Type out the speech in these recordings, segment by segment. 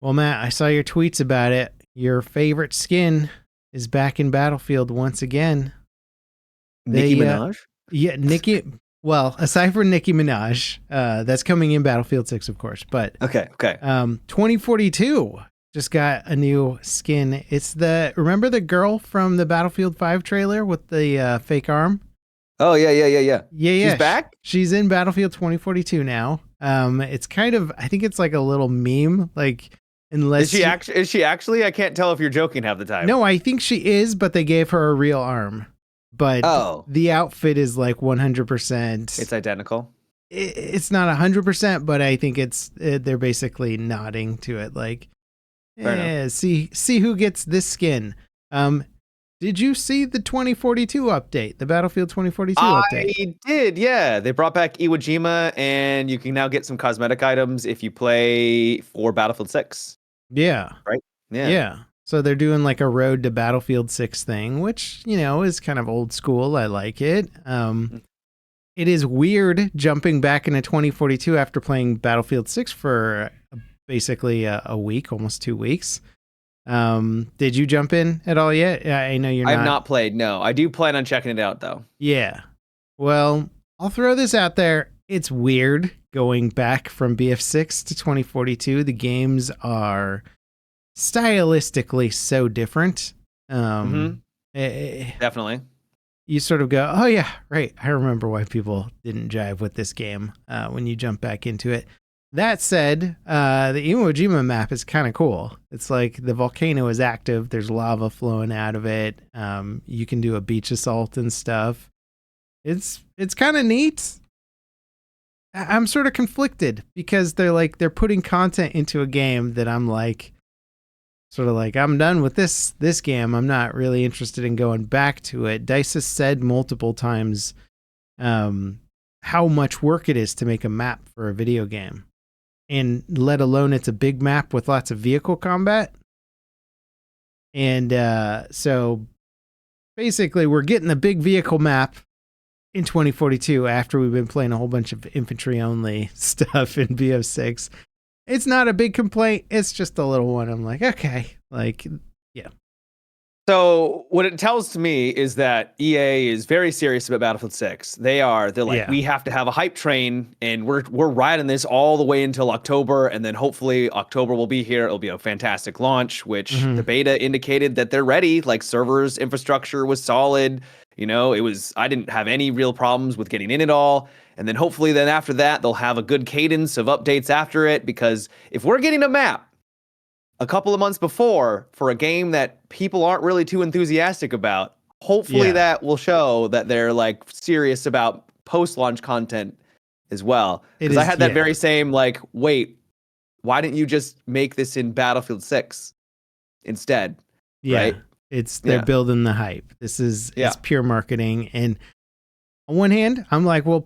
Well, Matt, I saw your tweets about it. Your favorite skin is back in Battlefield once again. Nicki They, Minaj? yeah, Nicki. Well, aside from Nicki Minaj, that's coming in Battlefield 6, of course. But Okay. 2042 just got a new skin. It's remember the girl from the Battlefield 5 trailer with the fake arm? Oh yeah. Yeah. She's back? She's in Battlefield 2042 now. It's kind of, I think it's like a little meme, like Is unless she actually? Is she actually? I can't tell if you're joking half the time. No, I think she is, but they gave her a real arm. But Oh, the outfit is like 100%. it's identical. It's not 100%, but I think they're basically nodding to it. Like, Fair enough. see who gets this skin. Did you see the 2042 update, the Battlefield 2042 update? I did, yeah. They brought back Iwo Jima, and you can now get some cosmetic items if you play for Battlefield 6, Yeah, right? Yeah. yeah. So they're doing like a road to Battlefield 6 thing, which is kind of old school. I like it. It is weird jumping back into 2042 after playing Battlefield 6 for basically a week, almost 2 weeks. Did you jump in at all yet? I know you're I not. have not played, no. I do plan on checking it out, though. Yeah. Well, I'll throw this out there. It's weird going back from BF6 to 2042. The games are stylistically so different. Definitely. You sort of go, oh yeah, right. I remember why people didn't jive with this game when you jump back into it. That said, the Iwo Jima map is kind of cool. It's like the volcano is active. There's lava flowing out of it. You can do a beach assault and stuff. It's kind of neat. I'm sort of conflicted because they're putting content into a game that I'm like, sort of like, I'm done with this game. I'm not really interested in going back to it. DICE has said multiple times how much work it is to make a map for a video game. And let alone it's a big map with lots of vehicle combat. And so basically we're getting the big vehicle map in 2042 after we've been playing a whole bunch of infantry only stuff in BO6. It's not a big complaint. It's just a little one. I'm like, okay, like, yeah. So what it tells to me is that EA is very serious about Battlefield 6. They're like, Yeah. we have to have a hype train, and we're riding this all the way until October, and then hopefully October will be here. It'll be a fantastic launch, which the beta indicated that they're ready. Like servers, infrastructure was solid. I didn't have any real problems with getting in at all. And then hopefully then after that, they'll have a good cadence of updates after it, because if we're getting a map a couple of months before for a game that people aren't really too enthusiastic about, hopefully that will show that they're like serious about post-launch content as well. Because I had that very same like, wait, why didn't you just make this in Battlefield 6 instead? Yeah. Right? They're building the hype. It's pure marketing. And on one hand, I'm like, well,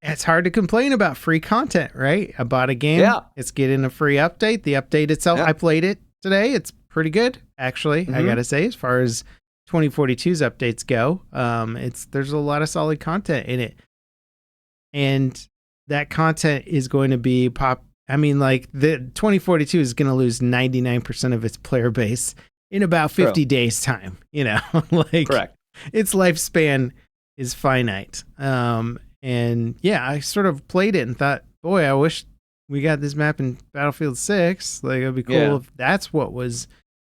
it's hard to complain about free content, right? I bought a game. Yeah. It's getting a free update. The update itself, I played it today. It's pretty good, actually. I gotta say, as far as 2042's updates go, there's a lot of solid content in it, and that content is going to be the 2042 is going to lose 99% of its player base in about 50 days time. Correct. Its lifespan is finite. And yeah, I sort of played it and thought, boy, I wish we got this map in Battlefield 6. Like, it'd be cool if that's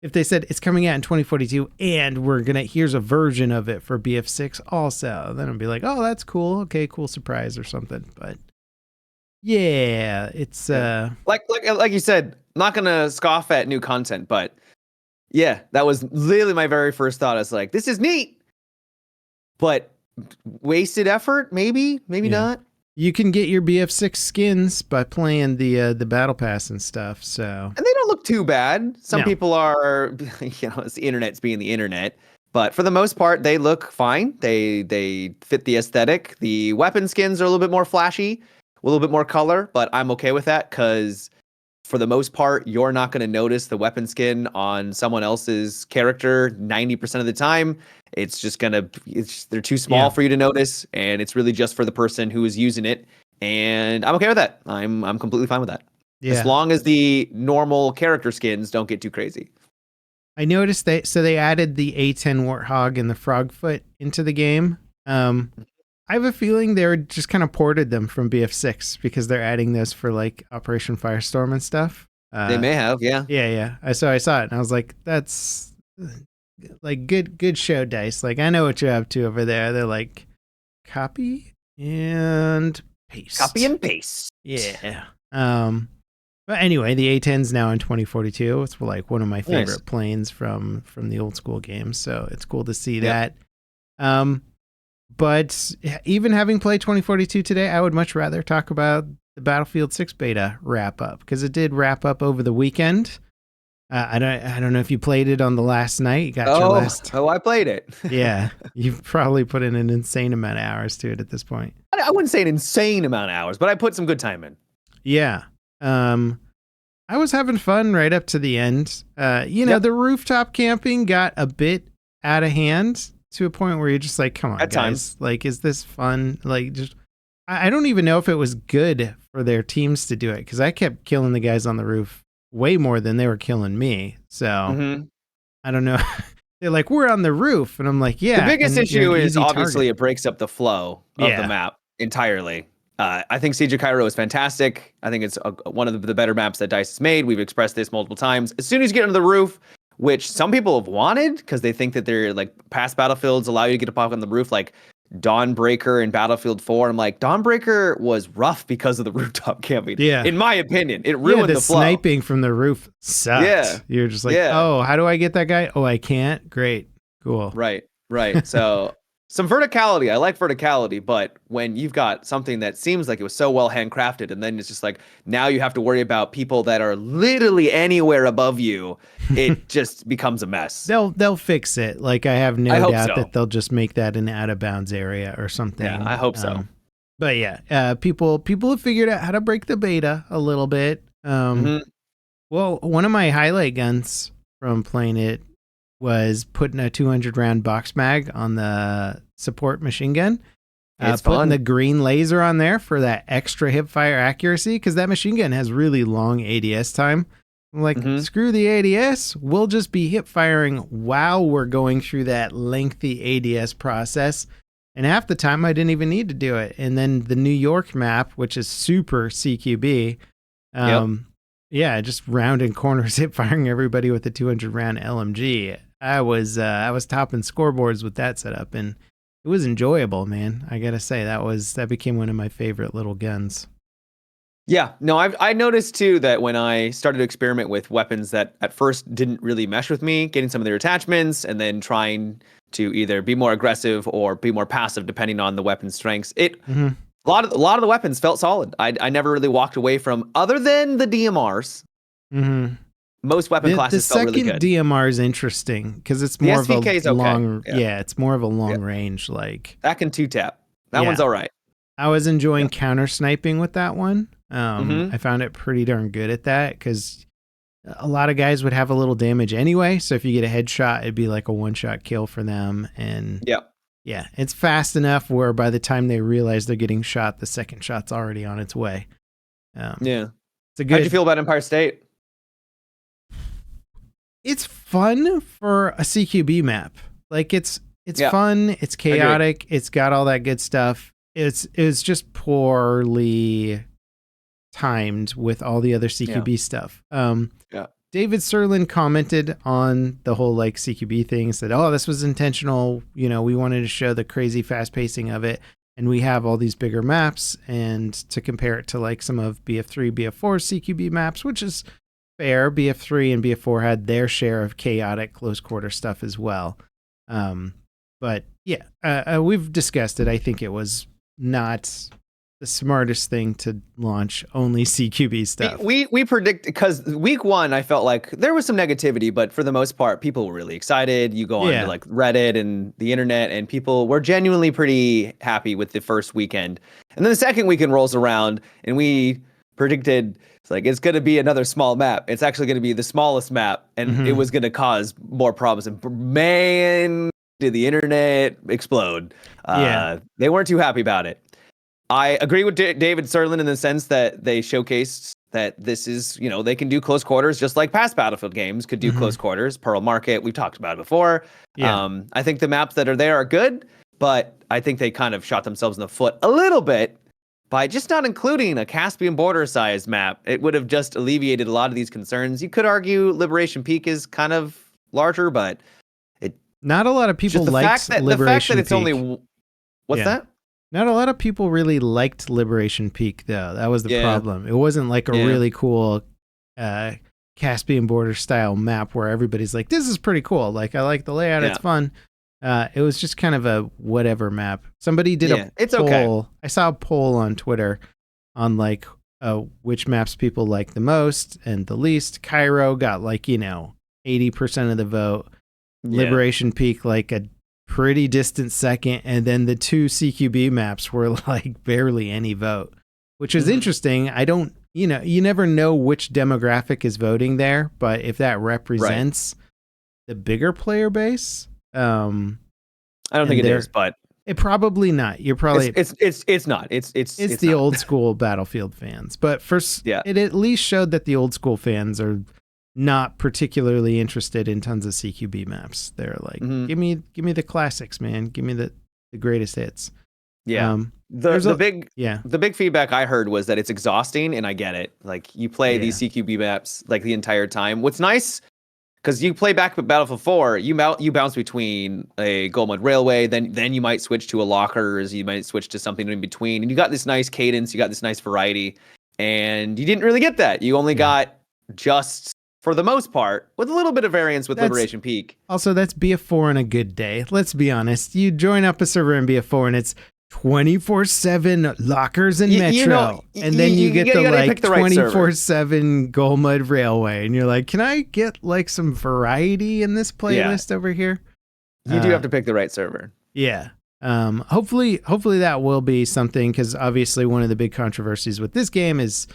if they said it's coming out in 2042 and here's a version of it for BF6 also. Then I'd be like, oh, that's cool. Okay, cool surprise or something. But yeah, it's like you said, not gonna scoff at new content, but yeah, that was literally my very first thought. I was like, this is neat, but wasted effort, maybe not. You can get your BF6 skins by playing the battle pass and stuff. So, and they don't look too bad. Some people are, it's the internet's being the internet, but for the most part, they look fine. They fit the aesthetic. The weapon skins are a little bit more flashy, a little bit more color, but I'm okay with that because for the most part, you're not going to notice the weapon skin on someone else's character 90% of the time. It's just they're too small for you to notice, and it's really just for the person who is using it. And I'm okay with that. I'm completely fine with that. as Yeah. long as the normal character skins don't get too crazy. I noticed they added the A10 Warthog and the Frogfoot into the game. I have a feeling they were just kind of ported them from BF6 because they're adding those for like Operation Firestorm and stuff. They may have, yeah. Yeah. I saw it and I was like, that's like good show, Dice. Like, I know what you're up to over there. They're like, copy and paste. Copy and paste. Yeah. But anyway, the A10's now in 2042. It's like one of my favorite planes from the old school games. So it's cool to see that. But even having played 2042 today, I would much rather talk about the Battlefield 6 beta wrap up because it did wrap up over the weekend. I don't know if you played it on the last night. You got your last. Oh, I played it. Yeah, you've probably put in an insane amount of hours to it at this point. I wouldn't say an insane amount of hours, but I put some good time in. Yeah. I was having fun right up to the end. The rooftop camping got a bit out of hand to a point where you're just like, come on, at guys. Times. Like, is this fun? Like, just, I don't even know if it was good for their teams to do it because I kept killing the guys on the roof way more than they were killing me. So I don't know. They're like, we're on the roof. And I'm like, yeah. The biggest issue is obviously target. It breaks up the flow of the map entirely. I think Siege of Cairo is fantastic. I think it's one of the better maps that DICE has made. We've expressed this multiple times. As soon as you get on the roof, which some people have wanted because they think that they're like past Battlefields allow you to get up on the roof, like Dawnbreaker and Battlefield 4. I'm like, Dawnbreaker was rough because of the rooftop camping. Yeah. In my opinion, it ruined the flow. Sniping from the roof sucks. Yeah. You're just like, oh, how do I get that guy? Oh, I can't? Great. Cool. Right. So some verticality. I like verticality, but when you've got something that seems like it was so well handcrafted, and then it's just like now you have to worry about people that are literally anywhere above you, it just becomes a mess. They'll fix it. Like I have no doubt that they'll just make that an out of bounds area or something. Yeah, I hope so. But yeah, people have figured out how to break the beta a little bit. Well, one of my highlight guns from playing it was putting a 200 round box mag on the support machine gun. It's putting fun. the green laser on there for that extra hip fire accuracy because that machine gun has really long ADS time. I'm like, screw the ADS. We'll just be hip firing while we're going through that lengthy ADS process. And half the time I didn't even need to do it. And then the New York map, which is super CQB, just rounding corners, hip firing everybody with a 200 round LMG. I was topping scoreboards with that setup, and it was enjoyable, man. I gotta say that became one of my favorite little guns. Yeah, no, I noticed too that when I started to experiment with weapons that at first didn't really mesh with me, getting some of their attachments and then trying to either be more aggressive or be more passive depending on the weapon strengths. A lot of the weapons felt solid. I never really walked away from, other than the DMRs. Most weapon classes felt really good. The second DMR is interesting because it's more of a long. Okay. Yeah, it's more of a long range. Like that can 2-tap. That one's all right. I was enjoying counter sniping with that one. I found it pretty darn good at that because a lot of guys would have a little damage anyway. So if you get a headshot, it'd be like a one-shot kill for them. And yeah, it's fast enough where by the time they realize they're getting shot, the second shot's already on its way. How'd you feel about Empire State? It's fun for a CQB map. Like it's fun, it's chaotic, it's got all that good stuff. It's just poorly timed with all the other CQB stuff. David Serlin commented on the whole like CQB thing, said, "Oh, this was intentional. You know, we wanted to show the crazy fast pacing of it, and we have all these bigger maps, and to compare it to like some of BF3, BF4 CQB maps, which is fair. BF3 and BF4 had their share of chaotic close quarter stuff as well. But yeah, we've discussed it. I think it was not the smartest thing to launch only CQB stuff. We predict, because week one, I felt like there was some negativity, but for the most part, people were really excited. You go on to like Reddit and the internet, and people were genuinely pretty happy with the first weekend. And then the second weekend rolls around, and we predicted it's going to be another small map. It's actually going to be the smallest map, and it was going to cause more problems. And man, did the internet explode. They weren't too happy about it. I agree with David Serlin in the sense that they showcased that this is, they can do close quarters just like past Battlefield games could do close quarters. Pearl Market, we've talked about it before. Yeah. I think the maps that are there are good, but I think they kind of shot themselves in the foot a little bit by just not including a Caspian border size map. It would have just alleviated a lot of these concerns. You could argue Liberation Peak is kind of larger, but not a lot of people liked Liberation Peak. The fact that it's only... What's that? Not a lot of people really liked Liberation Peak, though. That was the problem. It wasn't like a really cool Caspian border style map where everybody's like, this is pretty cool. Like, I like the layout. It's fun. It was just kind of a whatever map. Somebody did a poll. Okay. I saw a poll on Twitter on like which maps people like the most and the least. Cairo got like, 80% of the vote. Liberation Peak like a pretty distant second, and then the two CQB maps were like barely any vote, which is interesting. I don't, you never know which demographic is voting there, but if that represents the bigger player base, I don't think it is, but it probably not. You're probably it's not. It's the old school Battlefield fans, but first, it at least showed that the old school fans are not particularly interested in tons of CQB maps. They're like, give me the classics, man. Give me the greatest hits. Yeah. The big feedback I heard was that it's exhausting, and I get it. Like, you play these CQB maps like the entire time. What's nice, because you play back with Battlefield 4, you bounce between a gold mud railway, then you might switch to a lockers, you might switch to something in between, and you got this nice cadence, you got this nice variety, and you didn't really get that. You only got just, for the most part, with a little bit of variance with Liberation Peak. Also, that's BF4 on a good day. Let's be honest. You join up a server in BF4 and it's 24/7 lockers and Metro. And then you get the like 24/7 Gold Mud Railway. And you're like, can I get like some variety in this playlist over here? You do have to pick the right server. Yeah. Hopefully that will be something, because obviously one of the big controversies with this game is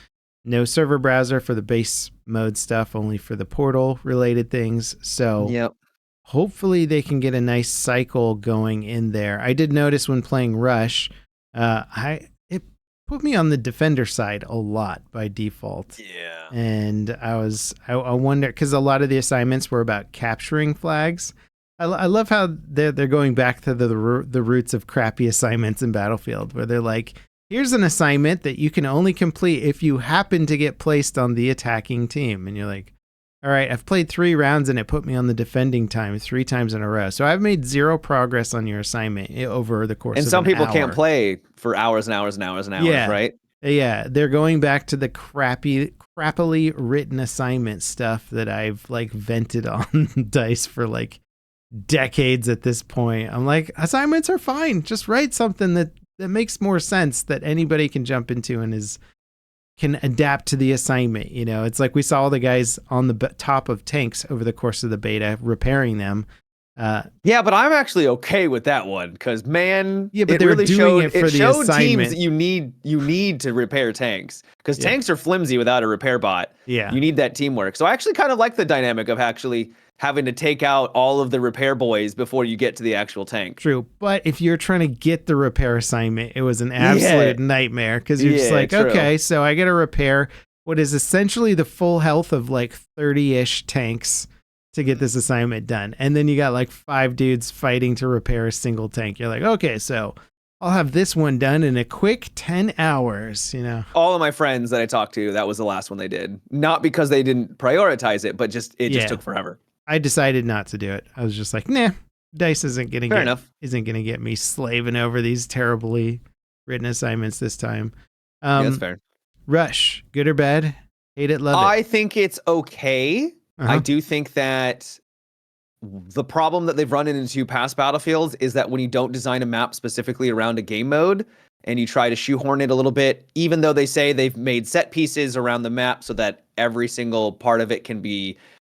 no server browser for the base mode stuff, only for the portal related things. So hopefully they can get a nice cycle going in there. I did notice when playing Rush, it put me on the defender side a lot by default. Yeah. And I wonder, because a lot of the assignments were about capturing flags. I love how they're going back to the roots of crappy assignments in Battlefield, where they're like, here's an assignment that you can only complete if you happen to get placed on the attacking team. And you're like, all right, I've played 3 rounds and it put me on the defending time 3 times in a row. So I've made 0 progress on your assignment over the course of an hour. And some people can't play for hours and hours and hours and hours, right? Yeah, they're going back to the crappily written assignment stuff that I've like vented on DICE for like decades at this point. I'm like, assignments are fine. Just write something that makes more sense, that anybody can jump into and can adapt to the assignment. It's like we saw all the guys on the top of tanks over the course of the beta repairing them. Yeah, but I'm actually okay with that one, because man, but they really doing it for the assignment. Teams that you need to repair tanks, because tanks are flimsy without a repair bot. Yeah, you need that teamwork. So I actually kind of like the dynamic of actually having to take out all of the repair boys before you get to the actual tank. True, but if you're trying to get the repair assignment, it was an absolute nightmare, because you're just like, okay, so I got to repair what is essentially the full health of like 30-ish tanks to get this assignment done. And then you got like 5 dudes fighting to repair a single tank. You're like, okay, so I'll have this one done in a quick 10 hours, All of my friends that I talked to, that was the last one they did. Not because they didn't prioritize it, but just took forever. I decided not to do it. I was just like, nah, DICE isn't gonna get me slaving over these terribly written assignments this time. That's fair. Rush, good or bad? Hate it, love it. I think it's okay. I do think that the problem that they've run into past Battlefields is that when you don't design a map specifically around a game mode and you try to shoehorn it a little bit, even though they say they've made set pieces around the map so that every single part of it can be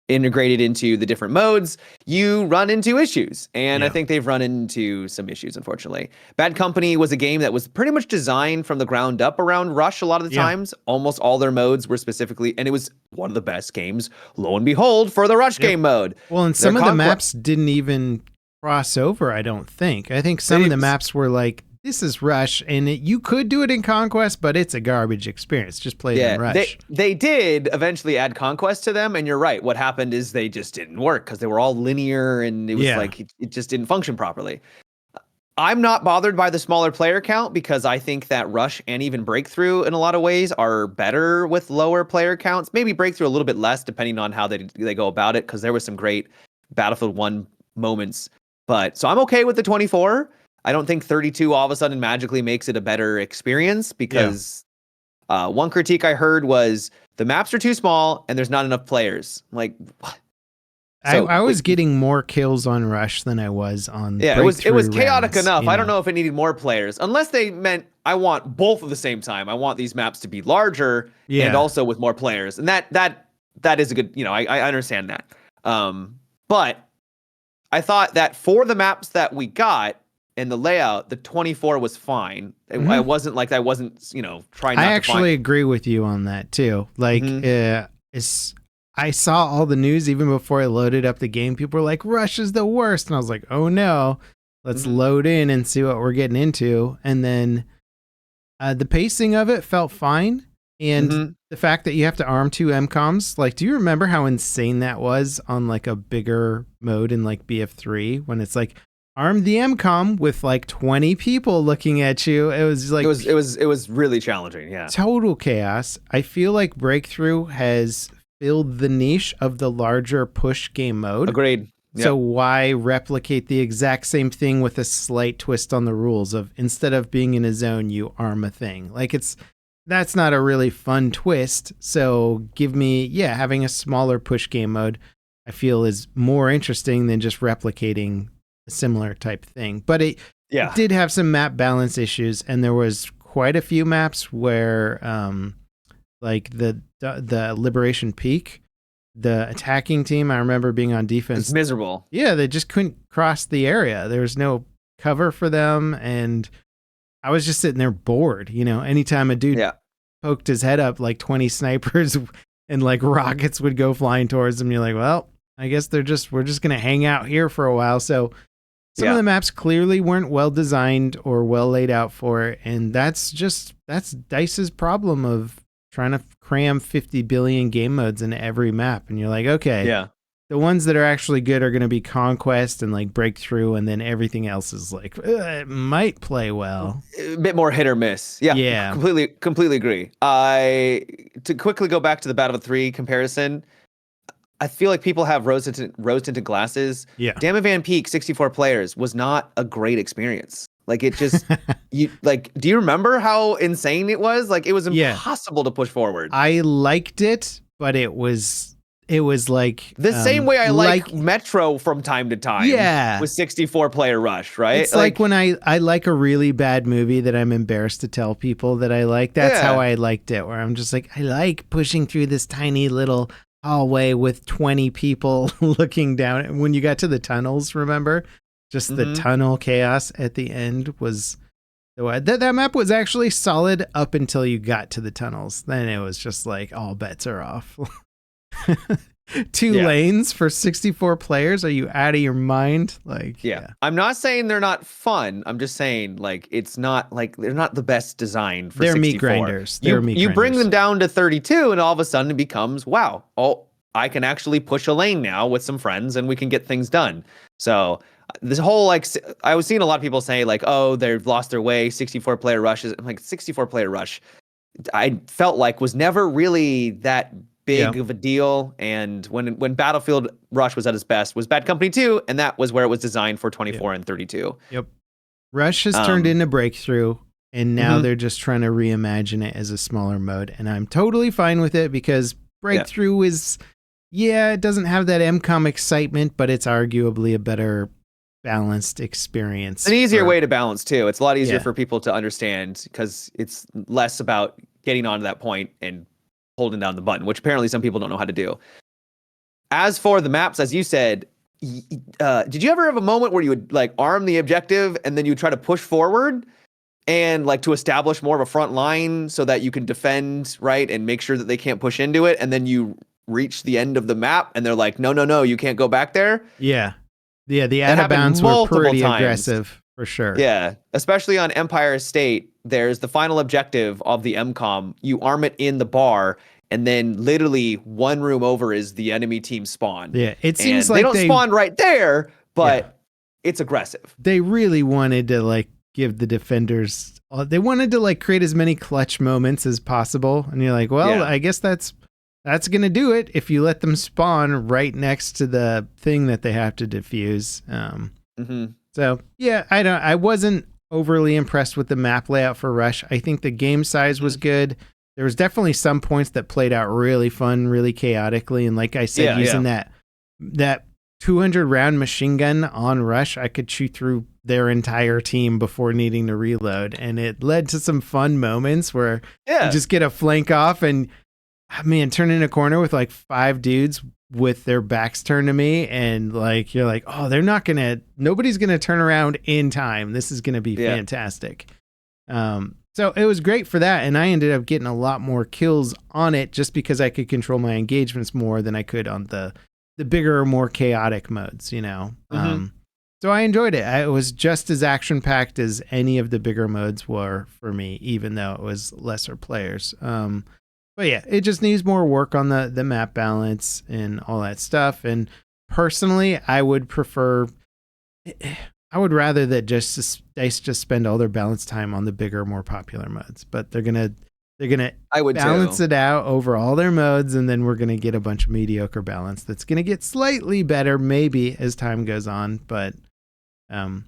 integrated into the different modes, you run into issues. And I think they've run into some issues, unfortunately. Bad Company was a game that was pretty much designed from the ground up around Rush a lot of the times. Almost all their modes were specifically, and it was one of the best games, lo and behold, for the Rush game mode. Well, and some of the maps didn't even cross over, I don't think. I think some of the maps were like this is Rush, and you could do it in Conquest, but it's a garbage experience. Just play it in Rush. They did eventually add Conquest to them, and you're right. What happened is they just didn't work because they were all linear, and it was like it just didn't function properly. I'm not bothered by the smaller player count because I think that Rush and even Breakthrough in a lot of ways are better with lower player counts. Maybe Breakthrough a little bit less depending on how they go about it, because there was some great Battlefield 1 moments. But so I'm okay with the 24. I don't think 32 all of a sudden magically makes it a better experience because one critique I heard was the maps are too small and there's not enough players. I'm like, what? So, I was getting more kills on Rush than I was on it was chaotic rounds, enough. I don't know if it needed more players, unless they meant I want both at the same time. I want these maps to be larger and also with more players, and that is a good. I understand that. But I thought that for the maps that we got and the layout, the 24 was fine. I wasn't like I wasn't trying. I actually agree with you on that too. Like I saw all the news even before I loaded up the game. People were like, Rush is the worst. And I was like, oh no, let's load in and see what we're getting into. And then the pacing of it felt fine. And the fact that you have to arm 2 MCOMs, like, do you remember how insane that was on like a bigger mode in like BF3 when it's like arm the MCOM with like 20 people looking at you? It was like, it was really challenging. Yeah. Total chaos. I feel like Breakthrough has filled the niche of the larger push game mode. Agreed. Yep. So why replicate the exact same thing with a slight twist on the rules of instead of being in a zone, you arm a thing? Like that's not a really fun twist. So give me, having a smaller push game mode, I feel is more interesting than just replicating a similar type thing. But it did have some map balance issues, and there was quite a few maps where like the Liberation Peak, the attacking team, I remember being on defense. It's miserable. Yeah, they just couldn't cross the area. There was no cover for them, and I was just sitting there bored. Anytime a dude poked his head up, like 20 snipers and like rockets would go flying towards them. You're like, well, I guess we're just gonna hang out here for a while. So some of the maps clearly weren't well designed or well laid out for it, and that's DICE's problem of trying to cram 50 billion game modes into every map. And you're like, okay, the ones that are actually good are going to be Conquest and like Breakthrough, and then everything else is like, it might play well. A bit more hit or miss. Yeah. Completely agree. To quickly go back to the Battlefield 3 comparison, I feel like people have rose-tinted glasses. Yeah. Damavan Peak, 64 players, was not a great experience. Like it just, do you remember how insane it was? Like it was impossible to push forward. I liked it, but it was like the same way I like Metro from time to time. Yeah. With 64 player Rush, right? It's like when I like a really bad movie that I'm embarrassed to tell people that I like. That's how I liked it, where I'm just like, I like pushing through this tiny little hallway with 20 people looking down. When you got to the tunnels, remember? Just the tunnel chaos at the end was that map was actually solid up until you got to the tunnels. Then it was just like all bets are off. 2 lanes for 64 players. Are you out of your mind? Like, I'm not saying they're not fun. I'm just saying like it's not like they're not the best design for they're 64. Meat grinders. You bring them down to 32, and all of a sudden it becomes wow. Oh, I can actually push a lane now with some friends, and we can get things done. So this whole I was seeing a lot of people say like, oh, they've lost their way. 64 player Rush is like 64 player Rush. I felt like was never really that big of a deal. And when Battlefield Rush was at its best was Bad Company 2, and that was where it was designed for 24 and 32. Yep. Rush has turned into Breakthrough, and now they're just trying to reimagine it as a smaller mode, and I'm totally fine with it because Breakthrough is it doesn't have that MCOM excitement, but it's arguably a better balanced experience. An easier way to balance too. It's a lot easier for people to understand because it's less about getting onto that point and holding down the button, which apparently some people don't know how to do. As for the maps, as you said, did you ever have a moment where you would like arm the objective and then you try to push forward and like to establish more of a front line so that you can defend, right, and make sure that they can't push into it, and then you reach the end of the map and they're like, no, you can't go back there? Yeah, the out of bounds were pretty aggressive. for sure. Yeah, especially on Empire State, there's the final objective of the MCOM. You arm it in the bar, and then literally one room over is the enemy team spawn. Yeah, it seems And like they don't spawn right there, but it's aggressive. They really wanted to like give the defenders. They wanted to like create as many clutch moments as possible, and you're like, well, I guess that's gonna do it if you let them spawn right next to the thing that they have to defuse. So yeah, I wasn't overly impressed with the map layout for Rush. I think the game size was good. There was definitely some points that played out really fun, really chaotically, and like I said, using that 200 round machine gun on Rush, I could shoot through their entire team before needing to reload, and it led to some fun moments where you just get a flank off and turn in a corner with like 5 dudes with their backs turned to me, and like you're like, oh, nobody's gonna turn around in time. This is gonna be fantastic. So it was great for that, and I ended up getting a lot more kills on it just because I could control my engagements more than I could on the bigger, more chaotic modes, so I enjoyed it. It was just as action packed as any of the bigger modes were for me, even though it was lesser players. But yeah, it just needs more work on the map balance and all that stuff. And personally, I would rather that DICE just spend all their balance time on the bigger, more popular modes. But they're gonna balance it out over all their modes, and then we're gonna get a bunch of mediocre balance that's gonna get slightly better maybe as time goes on. But did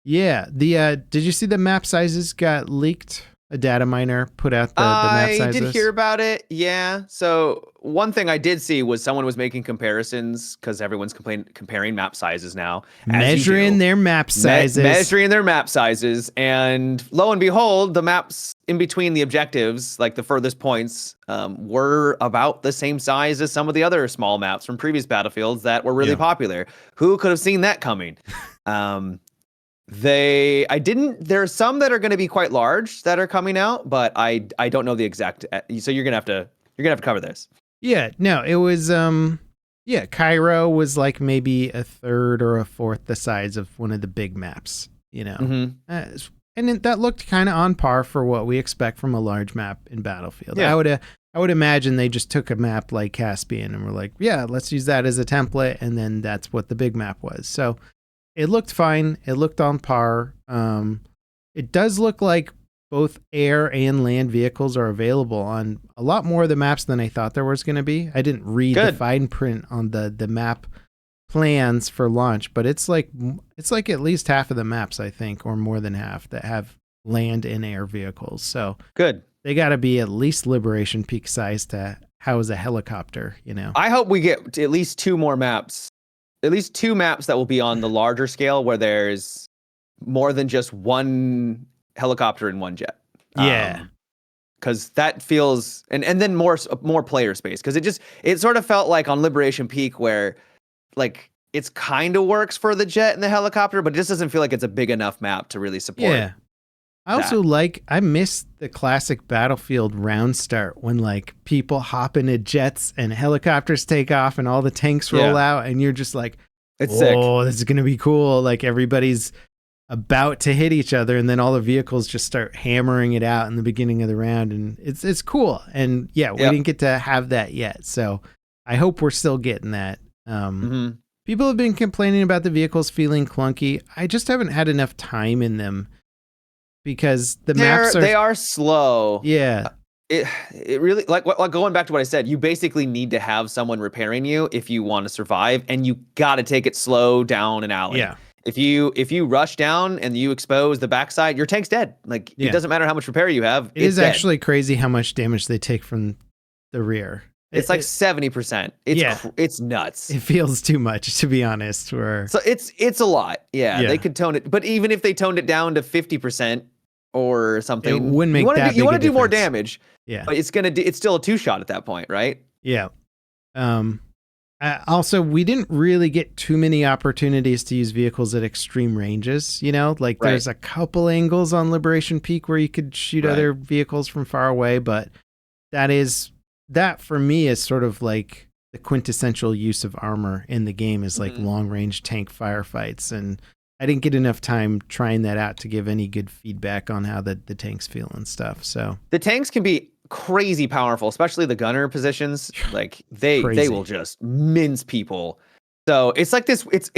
you see the map sizes got leaked? A data miner put out the map sizes. I did hear about it. Yeah. So one thing I did see was someone was making comparisons because everyone's comparing map sizes now. Measuring their map sizes. Measuring their map sizes. And lo and behold, the maps in between the objectives, like the furthest points, were about the same size as some of the other small maps from previous Battlefields that were really popular. Who could have seen that coming? There are some that are going to be quite large that are coming out, but I don't know the exact. So you're gonna have to cover this. Yeah, no, it was Cairo was like maybe a third or a fourth the size of one of the big maps, and that looked kind of on par for what we expect from a large map in Battlefield. Yeah. I would imagine they just took a map like Caspian and were like, yeah, let's use that as a template, and then that's what the big map was. So. It looked fine. It looked on par. It does look like both air and land vehicles are available on a lot more of the maps than I thought there was going to be. I didn't read the fine print on the map plans for launch, but it's like at least half of the maps, I think, or more than half, that have land and air vehicles. So good. They got to be at least Liberation Peak size to house a helicopter. I hope we get at least 2 more maps. At least 2 maps that will be on the larger scale where there's more than just one helicopter and one jet. Yeah. Because that feels, and then more player space. Because it sort of felt like on Liberation Peak where like it's kind of works for the jet and the helicopter, but it just doesn't feel like it's a big enough map to really support. Yeah. I also I miss the classic Battlefield round start when like people hop into jets and helicopters take off and all the tanks roll out, and you're just like, it's sick. This is going to be cool. Like everybody's about to hit each other, and then all the vehicles just start hammering it out in the beginning of the round, and it's cool. And we didn't get to have that yet. So I hope we're still getting that. People have been complaining about the vehicles feeling clunky. I just haven't had enough time in them. Because they are slow. Yeah. It really like going back to what I said, you basically need to have someone repairing you if you want to survive, and you got to take it slow down an alley. Yeah. If you rush down and you expose the backside, your tank's dead. Like it doesn't matter how much repair you have. It is dead. Actually crazy how much damage they take from the rear. It's like 70%. It's nuts. It feels too much, to be honest. So it's a lot. Yeah, they could tone it, but even if they toned it down to 50% or something, it wouldn't make you want to do more damage. Yeah, but it's still a 2-shot at that point, right? Yeah. Also, we didn't really get too many opportunities to use vehicles at extreme ranges. There's a couple angles on Liberation Peak where you could shoot other vehicles from far away, but that for me is sort of like the quintessential use of armor in the game is like long range tank firefights. And I didn't get enough time trying that out to give any good feedback on how the tanks feel and stuff. So the tanks can be crazy powerful, especially the gunner positions. Like they will just mince people. So it's like this. It's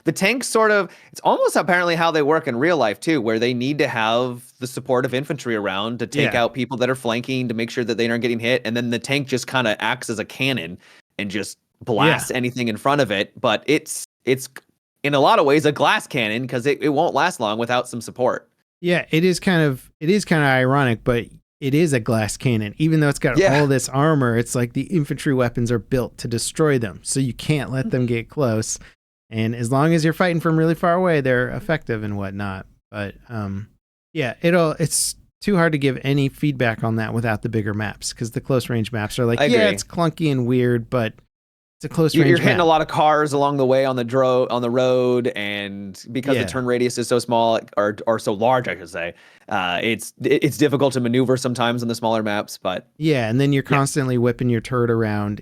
the tanks sort of. It's almost apparently how they work in real life too, where they need to have the support of infantry around to take out people that are flanking to make sure that they aren't getting hit, and then the tank just kind of acts as a cannon and just blasts anything in front of it. But it's in a lot of ways a glass cannon because it won't last long without some support. Yeah, it is kind of ironic, but it is a glass cannon. Even though it's got all this armor, it's like the infantry weapons are built to destroy them. So you can't let them get close. And as long as you're fighting from really far away, they're effective and whatnot. But it's too hard to give any feedback on that without the bigger maps, because the close range maps are like, it's clunky and weird, but it's a close range. You're hitting a lot of cars along the way on the road, and because the turn radius is so small or so large, I should say, it's difficult to maneuver sometimes on the smaller maps. But and then you're constantly whipping your turret around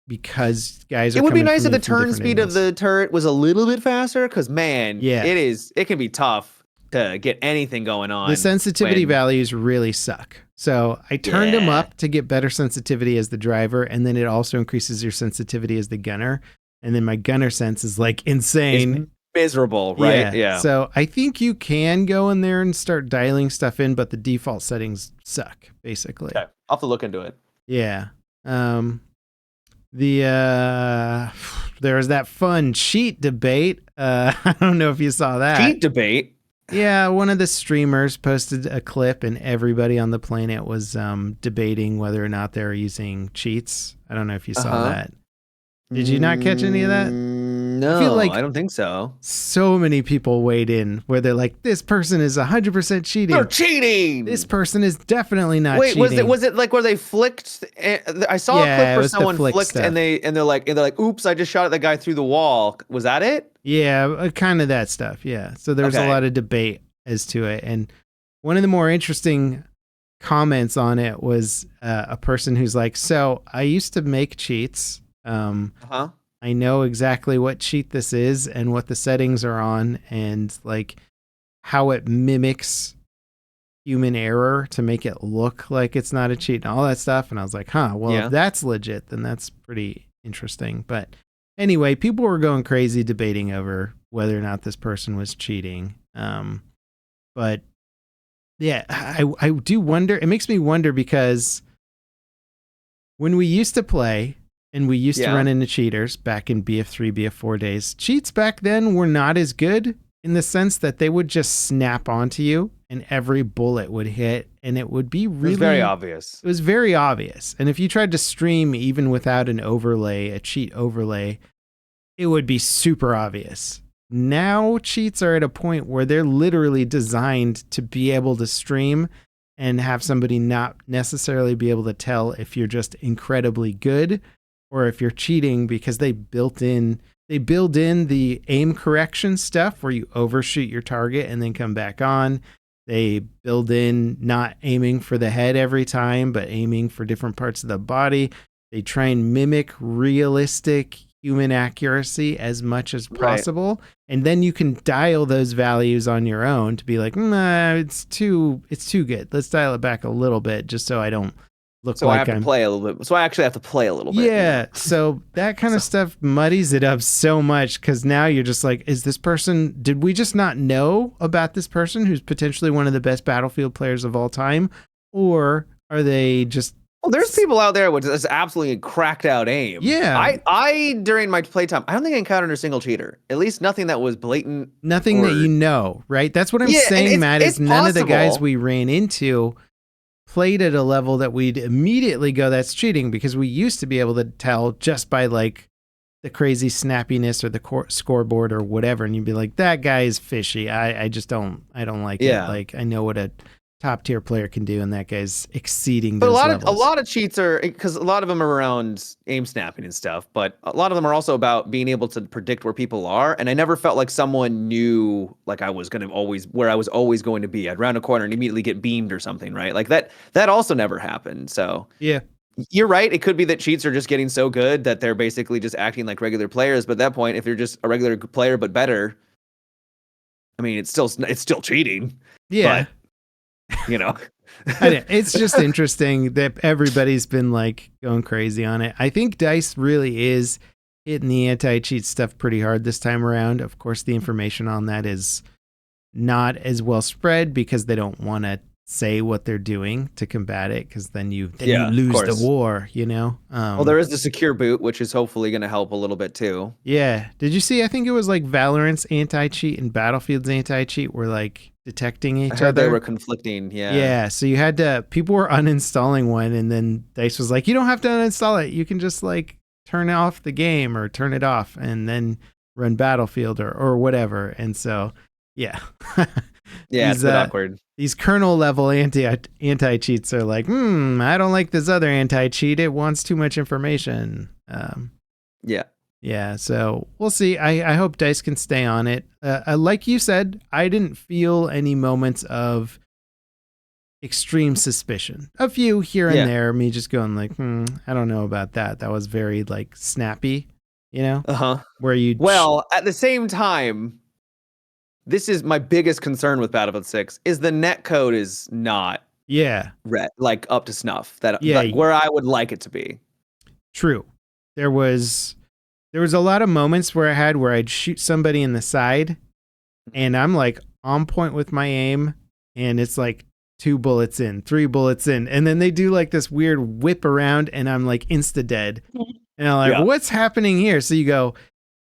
because guys are. It would be nice if the turn speed of the turret was a little bit faster, because it can be tough to get anything going on. The sensitivity values really suck. So I turned them up to get better sensitivity as the driver, and then it also increases your sensitivity as the gunner. And then my gunner sense is like insane. It's miserable, right? Yeah. So I think you can go in there and start dialing stuff in, but the default settings suck, basically. Okay. I'll have to look into it. Yeah. There was that fun cheat debate. I don't know if you saw that. Cheat debate? Yeah, one of the streamers posted a clip and everybody on the planet was debating whether or not they were using cheats. I don't know if you saw that. Did you not catch any of that? No, I don't think so. So many people weighed in where they're like, this person is 100% cheating. They're cheating! This person is definitely not cheating. Wait, was it like where they flicked? I saw a clip where someone flicked and they're like, oops, I just shot at the guy through the wall. Was that it? Yeah, kind of that stuff. Yeah. So there was a lot of debate as to it. And one of the more interesting comments on it was a person who's like, so I used to make cheats. I know exactly what cheat this is and what the settings are on, and like how it mimics human error to make it look like it's not a cheat and all that stuff. And I was like, if that's legit, then that's pretty interesting. But anyway, people were going crazy debating over whether or not this person was cheating. But yeah, I do wonder. It makes me wonder because when we used to play and we used to run into cheaters back in BF3, BF4 days, cheats back then were not as good in the sense that they would just snap onto you and every bullet would hit, and it would be really... It was very obvious. It was very obvious. And if you tried to stream even without an overlay, a cheat overlay, it would be super obvious. Now cheats are at a point where they're literally designed to be able to stream and have somebody not necessarily be able to tell if you're just incredibly good or if you're cheating, because they build in the aim correction stuff where you overshoot your target and then come back on. They build in not aiming for the head every time, but aiming for different parts of the body. They try and mimic realistic human accuracy as much as possible. Right. And then you can dial those values on your own to be like, it's too good. Let's dial it back a little bit just so I don't look so like I have to play a little bit. So I actually have to play a little bit. Yeah. So that kind of stuff muddies it up so much, because now you're just like, did we just not know about this person who's potentially one of the best Battlefield players of all time? Or are they just... Well, there's people out there with this absolutely cracked out aim. Yeah. I during my playtime, I don't think I encountered a single cheater. At least nothing that was blatant. Nothing that you know, right? That's what I'm saying, Matt, is none of the guys we ran into played at a level that we'd immediately go, that's cheating, because we used to be able to tell just by like the crazy snappiness or the scoreboard or whatever. And you'd be like, that guy is fishy. I just don't like it. Like, I know what a top tier player can do, and that guy's exceeding those levels. A lot of cheats are, because a lot of them are around aim snapping and stuff, but a lot of them are also about being able to predict where people are. And I never felt like someone knew like I was always going to be. I'd round a corner and immediately get beamed or something, right? Like that also never happened. So yeah, you're right. It could be that cheats are just getting so good that they're basically just acting like regular players. But at that point, if you're just a regular player but better, I mean, it's still cheating, Yeah. but you know. It's just interesting that everybody's been like going crazy on it. I think DICE really is hitting the anti-cheat stuff pretty hard this time around. Of course, the information on that is not as well spread because they don't want to say what they're doing to combat it, because then you lose the war, you know. Well, there is the secure boot, which is hopefully going to help a little bit too. Yeah. Did you see? I think it was like Valorant's anti-cheat and Battlefield's anti-cheat were like detecting each I heard other. they were conflicting. Yeah. Yeah. So you had to. People were uninstalling one, and then DICE was like, "You don't have to uninstall it. You can just like turn off the game or turn it off, and then run Battlefield or whatever." And so, yeah. Yeah, it's a bit awkward. These kernel level anti cheats are like, I don't like this other anti cheat. It wants too much information. Yeah. So we'll see. I hope DICE can stay on it. Like you said, I didn't feel any moments of extreme suspicion. A few here and there. Me just going like, I don't know about that. That was very like snappy, you know. Where you at the same time. This is my biggest concern with Battlefield 6 is the netcode is not like up to snuff that like where I would like it to be. True. There was a lot of moments where I'd shoot somebody in the side and I'm like on point with my aim and it's like 2 bullets in, 3 bullets in, and then they do like this weird whip around and I'm like insta dead. And I'm like, what's happening here? So you go,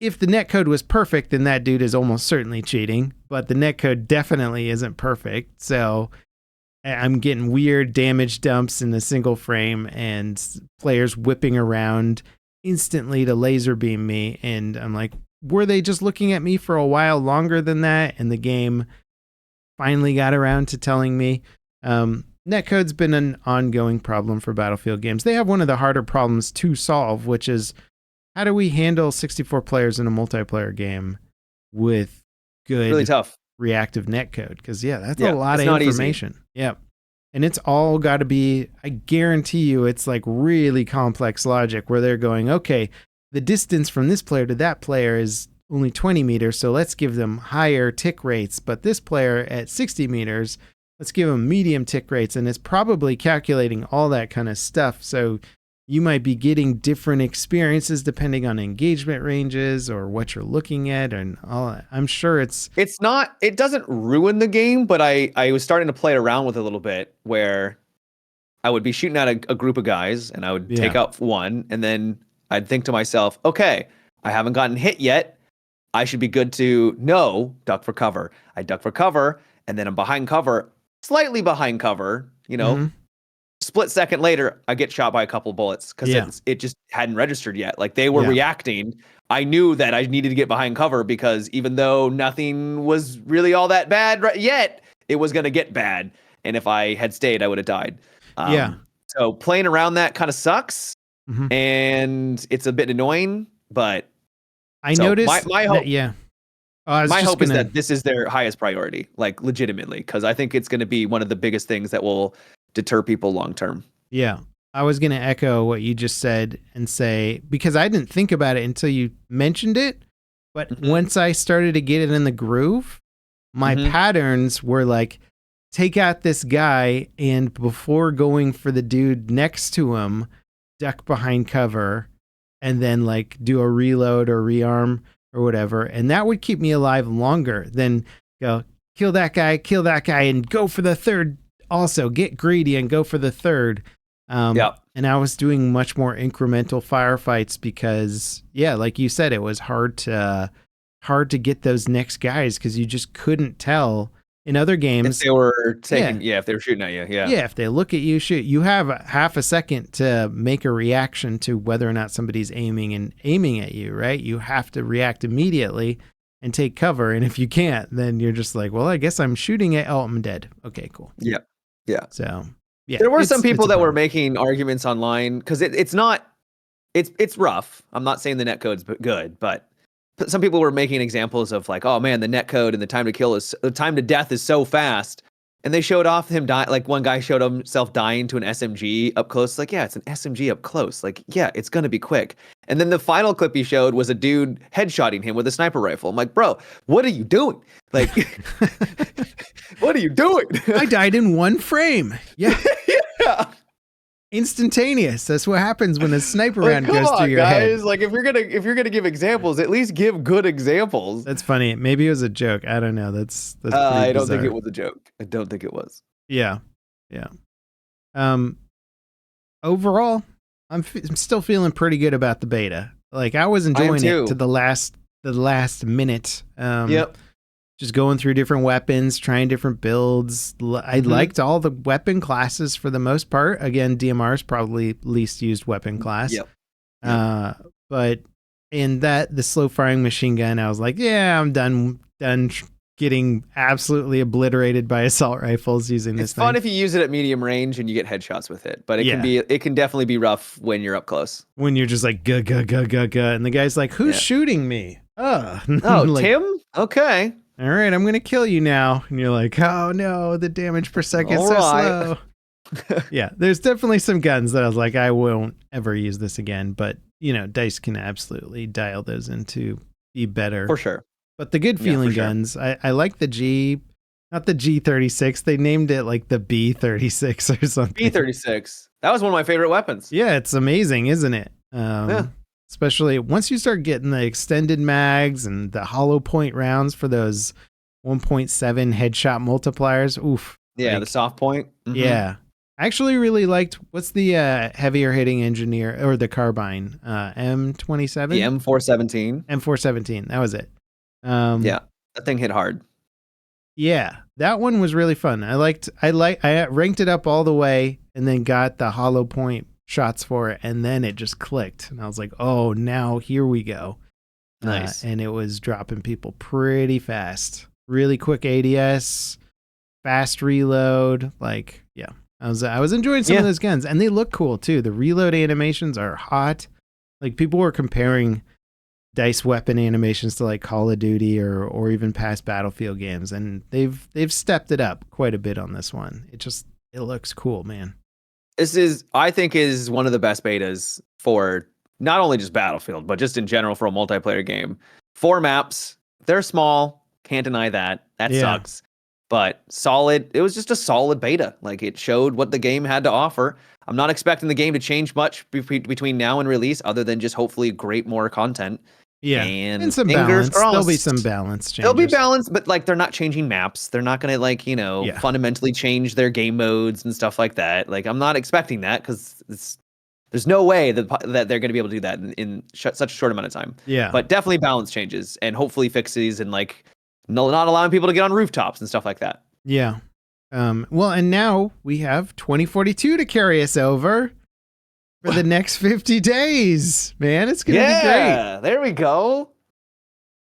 if the netcode was perfect, then that dude is almost certainly cheating, but the netcode definitely isn't perfect. So I'm getting weird damage dumps in a single frame and players whipping around instantly to laser beam me. And I'm like, were they just looking at me for a while longer than that? And the game finally got around to telling me. Netcode's been an ongoing problem for Battlefield games. They have one of the harder problems to solve, which is, how do we handle 64 players in a multiplayer game with good, really tough reactive netcode? Because that's a lot of information. Yep. And it's all got to be, I guarantee you, it's like really complex logic where they're going, okay, the distance from this player to that player is only 20 meters, so let's give them higher tick rates. But this player at 60 meters, let's give them medium tick rates. And it's probably calculating all that kind of stuff. So you might be getting different experiences depending on engagement ranges or what you're looking at, and all that. I'm sure it doesn't ruin the game, but I was starting to play around with it a little bit where I would be shooting at a group of guys and I would take out one and then I'd think to myself, okay, I haven't gotten hit yet. I should be good to duck for cover. I duck for cover and then I'm behind cover, slightly behind cover, split second later, I get shot by a couple bullets because it just hadn't registered yet. Like they were reacting. I knew that I needed to get behind cover because even though nothing was really all that bad yet, it was going to get bad. And if I had stayed, I would have died. So playing around that kind of sucks. And it's a bit annoying, but I noticed my hope, my hope is that this is their highest priority, like legitimately, because I think it's going to be one of the biggest things that will deter people long term. Yeah. I was going to echo what you just said and say, because I didn't think about it until you mentioned it, but once I started to get it in the groove, my patterns were like, take out this guy and before going for the dude next to him, duck behind cover and then like do a reload or rearm or whatever. And that would keep me alive longer than go kill that guy and go for the third. Also get greedy and go for the third. And I was doing much more incremental firefights because like you said, it was hard to get those next guys because you just couldn't tell in other games if they were taking if they were shooting at you. If they look at you shoot, you have half a second to make a reaction to whether or not somebody's aiming at you, right? You have to react immediately and take cover, and if you can't, then you're just like, well, I guess I'm shooting at I'm dead. Okay, cool. So there were some people that were making arguments online because it's rough. I'm not saying the netcode's good, but some people were making examples of like, oh man, the netcode and the time to death is so fast And they showed off him dying. Like one guy showed himself dying to an SMG up close. Like, yeah, it's an SMG up close. Like, yeah, it's gonna be quick. And then the final clip he showed was a dude headshotting him with a sniper rifle. I'm like, bro, what are you doing? Like, what are you doing? I died in 1 frame. Yeah. Yeah. Instantaneous. That's what happens when a sniper Like, round come goes on, through your guys. head. Like, if you're gonna give examples, at least give good examples. That's funny. Maybe it was a joke. I don't know. That's pretty I don't bizarre. think it was a joke. I don't think it was. Yeah. Yeah. Overall, I'm still feeling pretty good about the beta. Like I was enjoying it to the last minute. Yep. Just going through different weapons, trying different builds. I liked all the weapon classes for the most part. Again, DMR is probably least used weapon class. Yep. But in the slow firing machine gun, I was like, yeah, I'm done getting absolutely obliterated by assault rifles using this. It's fun if you use it at medium range and you get headshots with it, but it can definitely be rough when you're up close. When you're just like ga ga ga ga ga, and the guy's like, "Who's shooting me?" Oh, like, Tim? Okay. All right, I'm going to kill you now. And you're like, oh no, the damage per second is so slow. Yeah, there's definitely some guns that I was like, I won't ever use this again. But, DICE can absolutely dial those in to be better. For sure. But the good feeling guns, I like the not the G36. They named it like the B36 or something. B36. That was one of my favorite weapons. Yeah, it's amazing, isn't it? Yeah. Especially once you start getting the extended mags and the hollow point rounds for those 1.7 headshot multipliers. Oof. Yeah, the soft point. Mm-hmm. Yeah. I actually really liked, what's the heavier hitting engineer or the carbine? M27? The M417. M417. That was it. Yeah, that thing hit hard. Yeah, that one was really fun. I ranked it up all the way and then got the hollow point shots for it, and then it just clicked and I was like, oh, now here we go. Nice. And it was dropping people pretty fast, really quick ADS, fast reload. Like, yeah, I was enjoying some of those guns, and they look cool too. The reload animations are hot. Like people were comparing DICE weapon animations to like Call of Duty or even past Battlefield games, and they've stepped it up quite a bit on this one. It looks cool, man. I think is one of the best betas for not only just Battlefield, but just in general for a multiplayer game. 4 maps, they're small, can't deny that. That sucks. But solid, it was just a solid beta. Like it showed what the game had to offer. I'm not expecting the game to change much between now and release, other than just hopefully more content. Yeah, and some balance. There'll be some balance changes. There'll be balance, but like they're not changing maps. They're not going to fundamentally change their game modes and stuff like that. Like I'm not expecting that because there's no way that they're going to be able to do that in such a short amount of time. Yeah, but definitely balance changes and hopefully fixes and like not allowing people to get on rooftops and stuff like that. Yeah. Well, and now we have 2042 to carry us over for the next 50 days, man. It's going to be great. Yeah, there we go.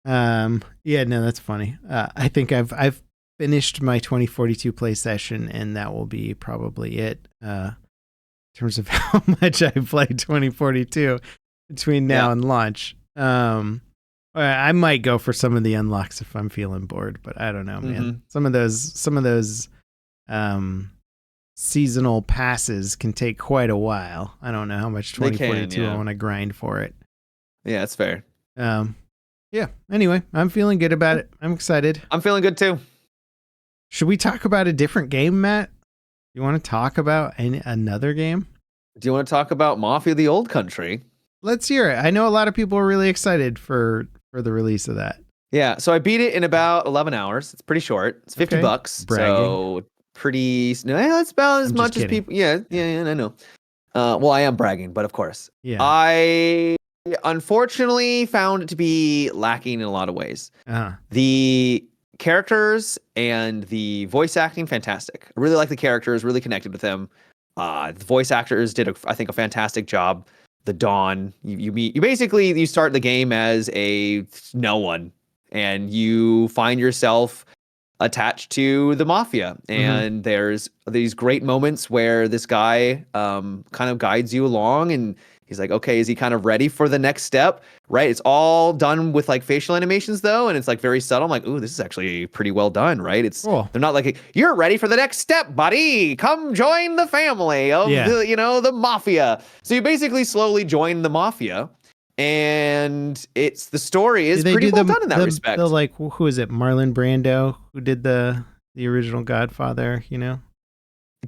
Yeah, no, that's funny. I think I've finished my 2042 play session, and that will be probably it, in terms of how much I played 2042 between now and launch. I might go for some of the unlocks if I'm feeling bored, but I don't know, man. Some of those seasonal passes can take quite a while. I don't know how much 2042 I want to grind for it. Yeah, that's fair. Yeah. Anyway, I'm feeling good about it. I'm excited. I'm feeling good too. Should we talk about a different game, Matt? You want to talk about another game? Do you want to talk about Mafia: The Old Country? Let's hear it. I know a lot of people are really excited for the release of that. Yeah, so I beat it in about 11 hours. It's pretty short. It's $50. Bragging. So pretty. That's about as much as people. Yeah, I know. Well, I am bragging, but of course. Yeah. I unfortunately found it to be lacking in a lot of ways. The characters and the voice acting, fantastic. I really like the characters, really connected with them. The voice actors did, I think, a fantastic job. The Dawn, you start the game as a no one, and you find yourself attached to the mafia. And there's these great moments where this guy kind of guides you along, and He's like, okay, is he kind of ready for the next step? Right. It's all done with like facial animations though. And it's like very subtle. I'm like, ooh, this is actually pretty well done. Right. Cool. They're not like, you're ready for the next step, buddy. Come join the family of the mafia. So you basically slowly join the mafia. And the story is pretty well done in that respect. Like, who is it? Marlon Brando, who did the original Godfather, you know?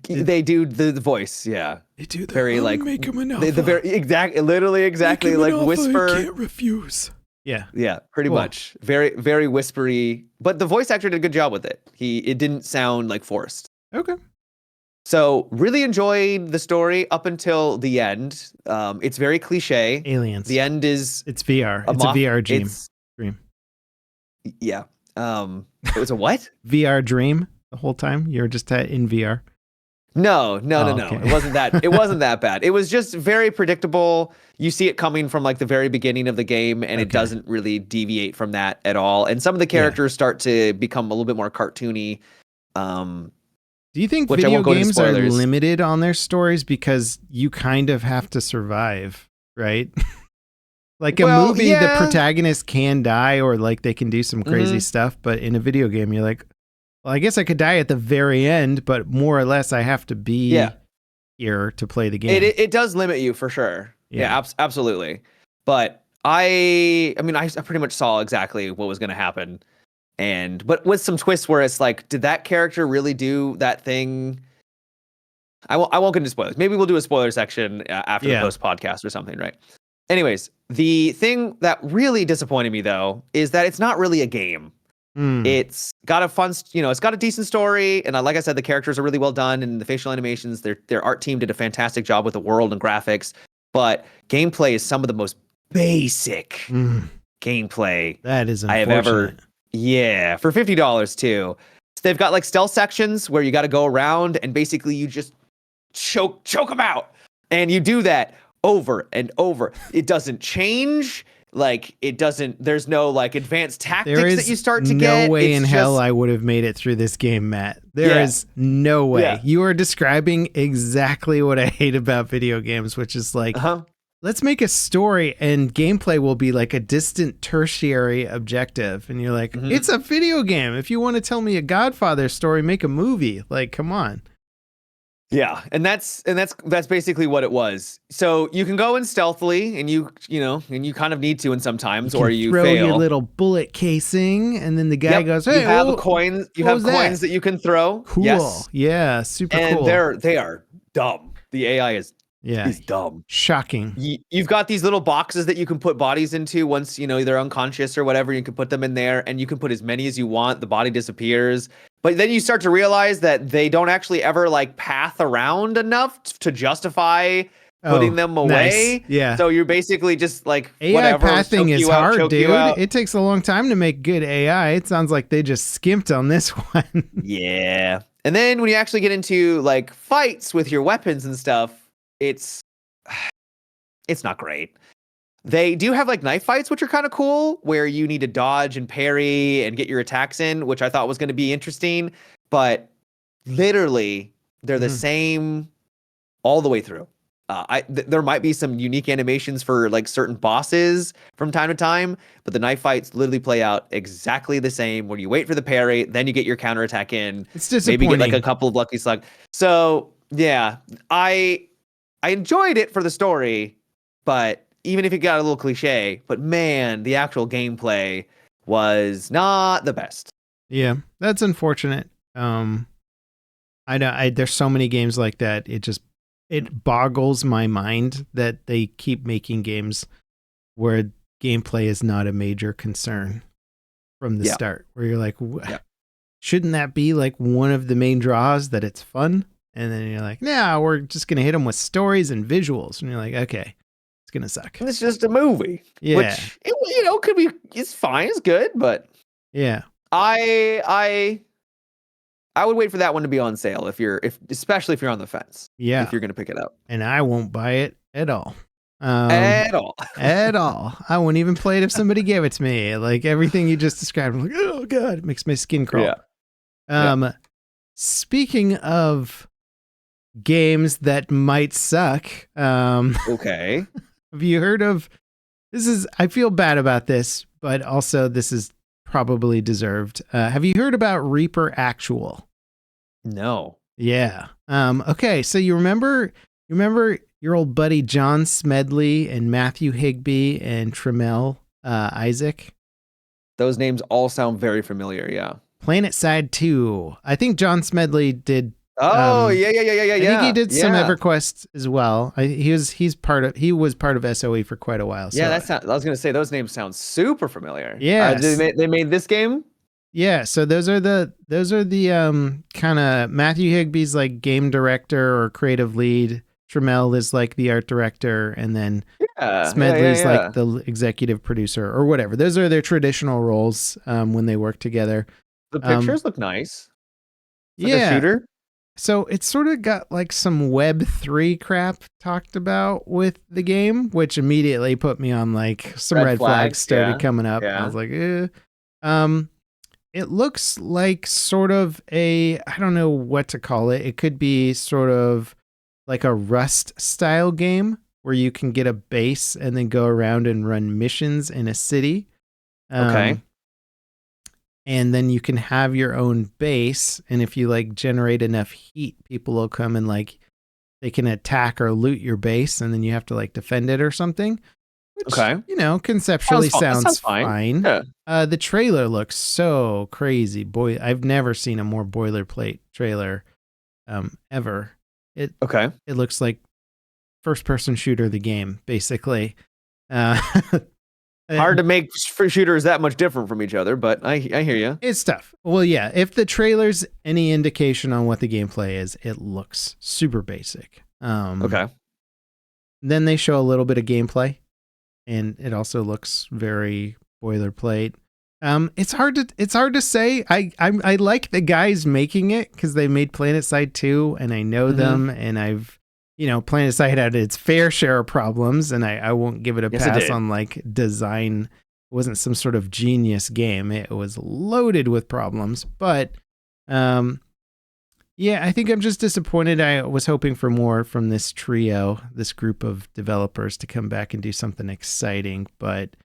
They do the voice, yeah. They do the very like make him an alpha. The very exactly like whisper. He can't refuse. Yeah, pretty much. Very, very whispery. But the voice actor did a good job with it. It didn't sound like forced. Okay. So really enjoyed the story up until the end. It's very cliche. Aliens. The end is it's VR. It's a VR dream. Yeah. It was a what? VR dream the whole time. You're just in VR. No. Okay. It wasn't that. It wasn't that bad. It was just very predictable. You see it coming from like the very beginning of the game, and it doesn't really deviate from that at all. And some of the characters start to become a little bit more cartoony. Do you think video games are limited on their stories because you kind of have to survive, right? Like a movie, the protagonist can die or like they can do some crazy stuff, but in a video game, you're like, well, I guess I could die at the very end, but more or less I have to be here to play the game. It does limit you for sure. Yeah, absolutely. But I pretty much saw exactly what was going to happen. But with some twists where it's like, did that character really do that thing? I won't get into spoilers. Maybe we'll do a spoiler section after the post podcast or something, right? Anyways, the thing that really disappointed me though is that it's not really a game. It's got a fun, it's got a decent story, and like I said, the characters are really well done, and the facial animations, their art team did a fantastic job with the world and graphics. But gameplay is some of the most basic gameplay that is I have ever. Yeah, for $50 too. So they've got like stealth sections where you got to go around and basically you just choke them out, and you do that over and over. It doesn't change. Like there's no like advanced tactics that you start to get. No way in hell I would have made it through this game, Matt. There is no way. Yeah. You are describing exactly what I hate about video games, which is like, let's make a story and gameplay will be like a distant tertiary objective. And you're like, it's a video game. If you want to tell me a Godfather story, make a movie. Like, come on. Yeah, and that's basically what it was. So you can go in stealthily, and you kind of need to, and sometimes, or you throw fail. Your little bullet casing, and then the guy goes, "Hey, you have coins. You have coins that you can throw." Cool. Yes. Yeah, super cool. And they are dumb. The AI is dumb. Shocking. You've got these little boxes that you can put bodies into once they're unconscious or whatever. You can put them in there, and you can put as many as you want. The body disappears. But then you start to realize that they don't actually ever like path around enough to justify putting them away. Nice. Yeah. So you're basically just like AI whatever. Pathing is hard, dude. It takes a long time to make good AI. It sounds like they just skimped on this one. Yeah. And then when you actually get into like fights with your weapons and stuff, it's not great. They do have like knife fights, which are kind of cool, where you need to dodge and parry and get your attacks in, which I thought was going to be interesting. But literally, they're the same all the way through. There might be some unique animations for like certain bosses from time to time, but the knife fights literally play out exactly the same. When you wait for the parry, then you get your counterattack in. It's disappointing. Maybe get like a couple of lucky slugs. So yeah, I enjoyed it for the story, but even if it got a little cliche, but man, the actual gameplay was not the best. Yeah, that's unfortunate. I know there's so many games like that. It boggles my mind that they keep making games where gameplay is not a major concern from the start, where you're like, shouldn't that be like one of the main draws, that it's fun? And then you're like, nah, we're just going to hit them with stories and visuals. And you're like, okay. Gonna suck. It's just a movie. Yeah. Which could be, it's fine, it's good, but yeah. I would wait for that one to be on sale especially if you're on the fence. Yeah. If you're gonna pick it up. And I won't buy it at all. At all. At all. I wouldn't even play it if somebody gave it to me. Like everything you just described, I'm like, oh God, it makes my skin crawl. Yeah. Speaking of games that might suck. Okay. Have you heard of this? I feel bad about this, but also this is probably deserved. Have you heard about Reaper Actual? No. Yeah. Okay. So you remember your old buddy John Smedley and Matthew Higbee and Tremel Isaac? Those names all sound very familiar. Yeah. Planet Side 2. I think John Smedley did. Oh, yeah. I think he did some EverQuest as well. He was part of SOE for quite a while. Yeah, So, I was gonna say those names sound super familiar. Yeah. They made this game. Yeah, so those are the kind of Matthew Higbee's like game director or creative lead. Tremel is like the art director, and then Smedley's like the executive producer or whatever. Those are their traditional roles when they work together. The pictures look nice. It's like a shooter. So it's sort of got like some Web3 crap talked about with the game, which immediately put me on like some red flags started coming up. I was like, it looks like sort of I don't know what to call it. It could be sort of like a Rust style game where you can get a base and then go around and run missions in a city. Okay. And then you can have your own base. And if you like generate enough heat, people will come and like they can attack or loot your base, and then you have to like defend it or something. Which, conceptually sounds fine. Yeah. The trailer looks so crazy. Boy, I've never seen a more boilerplate trailer ever. It looks like first person shooter the game, basically. Hard to make shooters that much different from each other, but I hear you. It's tough. Well, yeah, if the trailer's any indication on what the gameplay is, it looks super basic. Then they show a little bit of gameplay, and it also looks very boilerplate. It's hard to say. I like the guys making it because they made Planet Side 2, and I know them, and I've Planet Side had its fair share of problems, and I won't give it a pass on like design. It wasn't some sort of genius game. It was loaded with problems, but I think I'm just disappointed. I was hoping for more from this trio, this group of developers to come back and do something exciting, but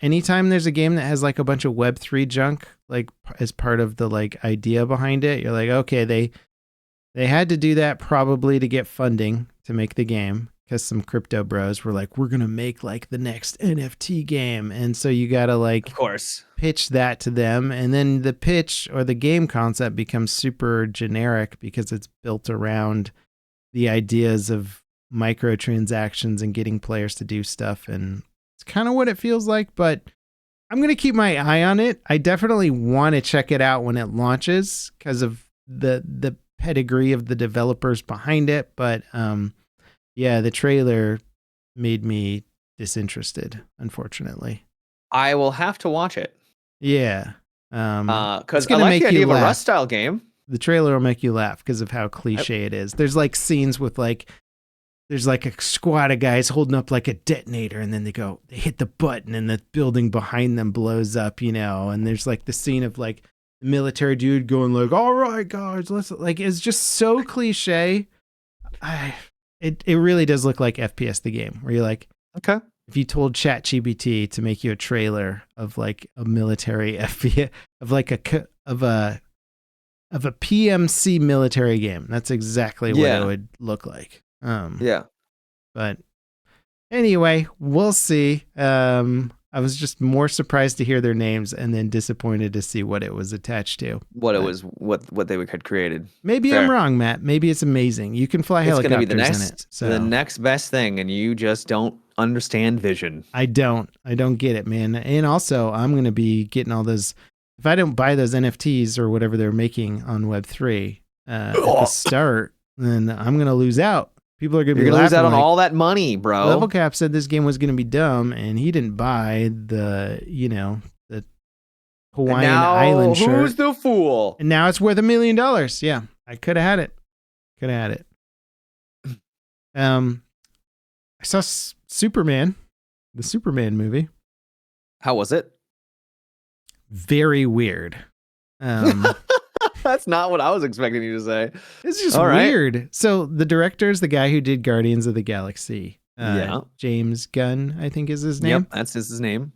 anytime there's a game that has like a bunch of Web3 junk, like as part of the like idea behind it, you're like, okay, they had to do that probably to get funding to make the game, because some crypto bros were like, we're going to make like the next NFT game. And so you got to like, of course, pitch that to them. And then the pitch or the game concept becomes super generic because it's built around the ideas of microtransactions and getting players to do stuff. And it's kind of what it feels like, but I'm going to keep my eye on it. I definitely want to check it out when it launches because of the pedigree of the developers behind it. But the trailer made me disinterested, unfortunately. I will have to watch it. Yeah. Because I like the idea of a Rust style game. The trailer will make you laugh because of how cliche it is. There's like scenes with like, there's like a squad of guys holding up like a detonator, and then they hit the button and the building behind them blows up, and there's like the scene of like the military dude going like, all right, guys, let's like, it's just so cliche. It really does look like FPS the game, where you're like, okay, if you told ChatGPT to make you a trailer of like a military FPS of like a PMC military game, that's exactly what it would look like. But anyway, we'll see. I was just more surprised to hear their names and then disappointed to see what it was attached to. What they had created. Maybe I'm wrong, Matt. Maybe it's amazing. You can fly helicopters in it. So the next best thing, and you just don't understand vision. I don't get it, man. And also, I'm going to be getting all those. If I don't buy those NFTs or whatever they're making on Web3 at the start, then I'm going to lose out. People are going to be lose out on like, all that money, bro. Level Cap said this game was going to be dumb, and he didn't buy the Hawaiian Island shirt. Who's the fool? And now it's worth $1 million. Yeah, I could have had it. I saw Superman, the Superman movie. How was it? Very weird. That's not what I was expecting you to say. It's just weird. So the director is the guy who did Guardians of the Galaxy. Yeah. James Gunn, I think is his name. Yep, that's his name.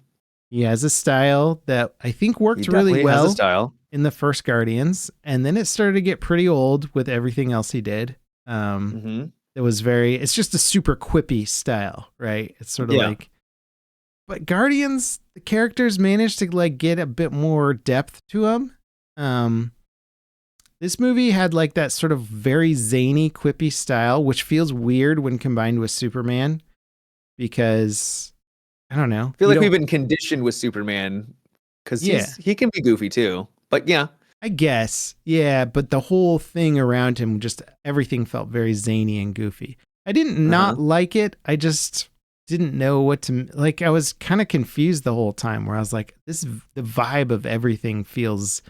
He has a style that I think He worked really definitely has a well style. in the first Guardians, and then it started to get pretty old with everything else he did. Mm-hmm. It's just a super quippy style, right? It's sort of Yeah. like, but Guardians, the characters managed to like get a bit more depth to them. This movie had like that sort of very zany, quippy style, which feels weird when combined with Superman because I don't know. I feel like we've been conditioned with Superman because he can be goofy too. But yeah. I guess. Yeah, but the whole thing around him, just everything felt very zany and goofy. I didn't not like it. I just didn't know what to like. I was kind of confused the whole time where I was like, the vibe of everything feels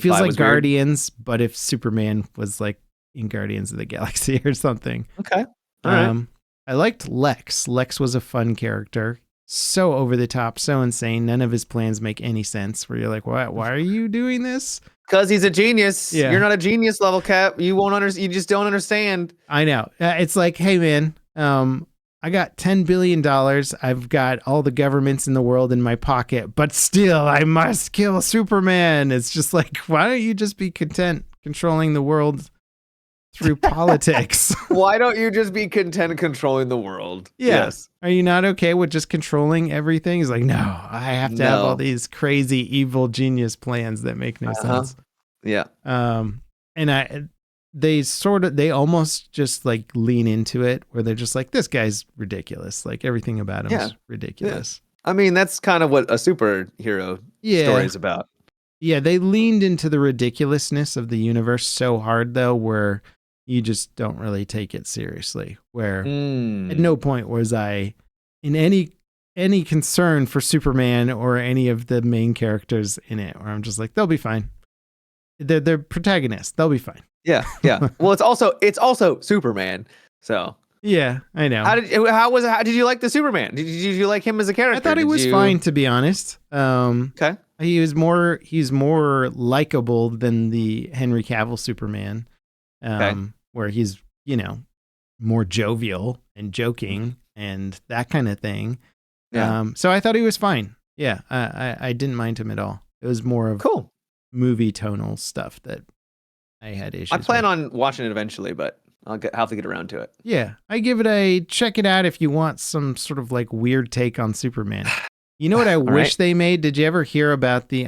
like Guardians, weird. But if Superman was like in Guardians of the Galaxy or something. Okay. All right. I liked Lex. Lex was a fun character. So over the top, so insane. None of his plans make any sense. Where you're like, why are you doing this? Because he's a genius. Yeah. You're not a genius level, Cap. You won't understand. You just don't understand. I know. It's like, hey man, I got $10 billion. I've got all the governments in the world in my pocket, but still I must kill Superman. It's just like, why don't you just be content controlling the world through politics? Why don't you just be content controlling the world? Yeah. Yes. Are you not okay with just controlling everything? He's like, no, I have to have all these crazy evil genius plans that make no sense. Yeah. And they almost just like lean into it where they're just like, this guy's ridiculous. Like everything about him is ridiculous. Yeah. I mean, that's kind of what a superhero story is about. Yeah. They leaned into the ridiculousness of the universe so hard though, where you just don't really take it seriously, where at no point was I in any concern for Superman or any of the main characters in it, where I'm just like, they'll be fine. They're protagonists. They'll be fine. Yeah. Yeah. Well, it's also Superman. So yeah, I know. How did you like the Superman? Did you like him as a character? I thought he was fine, to be honest. Okay. He's more likable than the Henry Cavill Superman. Where he's, more jovial and joking and that kind of thing. Yeah. So I thought he was fine. Yeah. I didn't mind him at all. It was more of movie tonal stuff that I had issues with. I plan on watching it eventually, but I'll have to get around to it. Yeah. I give it a check it out if you want some sort of like weird take on Superman. You know what I wish they made? Did you ever hear about the,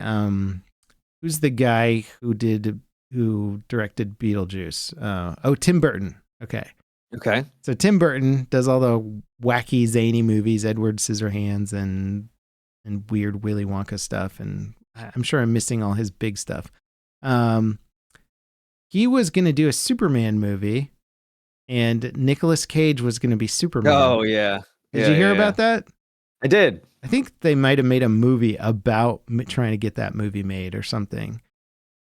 who's the guy who directed Beetlejuice? Tim Burton. Okay. So Tim Burton does all the wacky, zany movies, Edward Scissorhands and weird Willy Wonka stuff. And I'm sure I'm missing all his big stuff. He was going to do a Superman movie and Nicolas Cage was going to be Superman. Oh, yeah. Did you hear about that? I did. I think they might have made a movie about trying to get that movie made or something.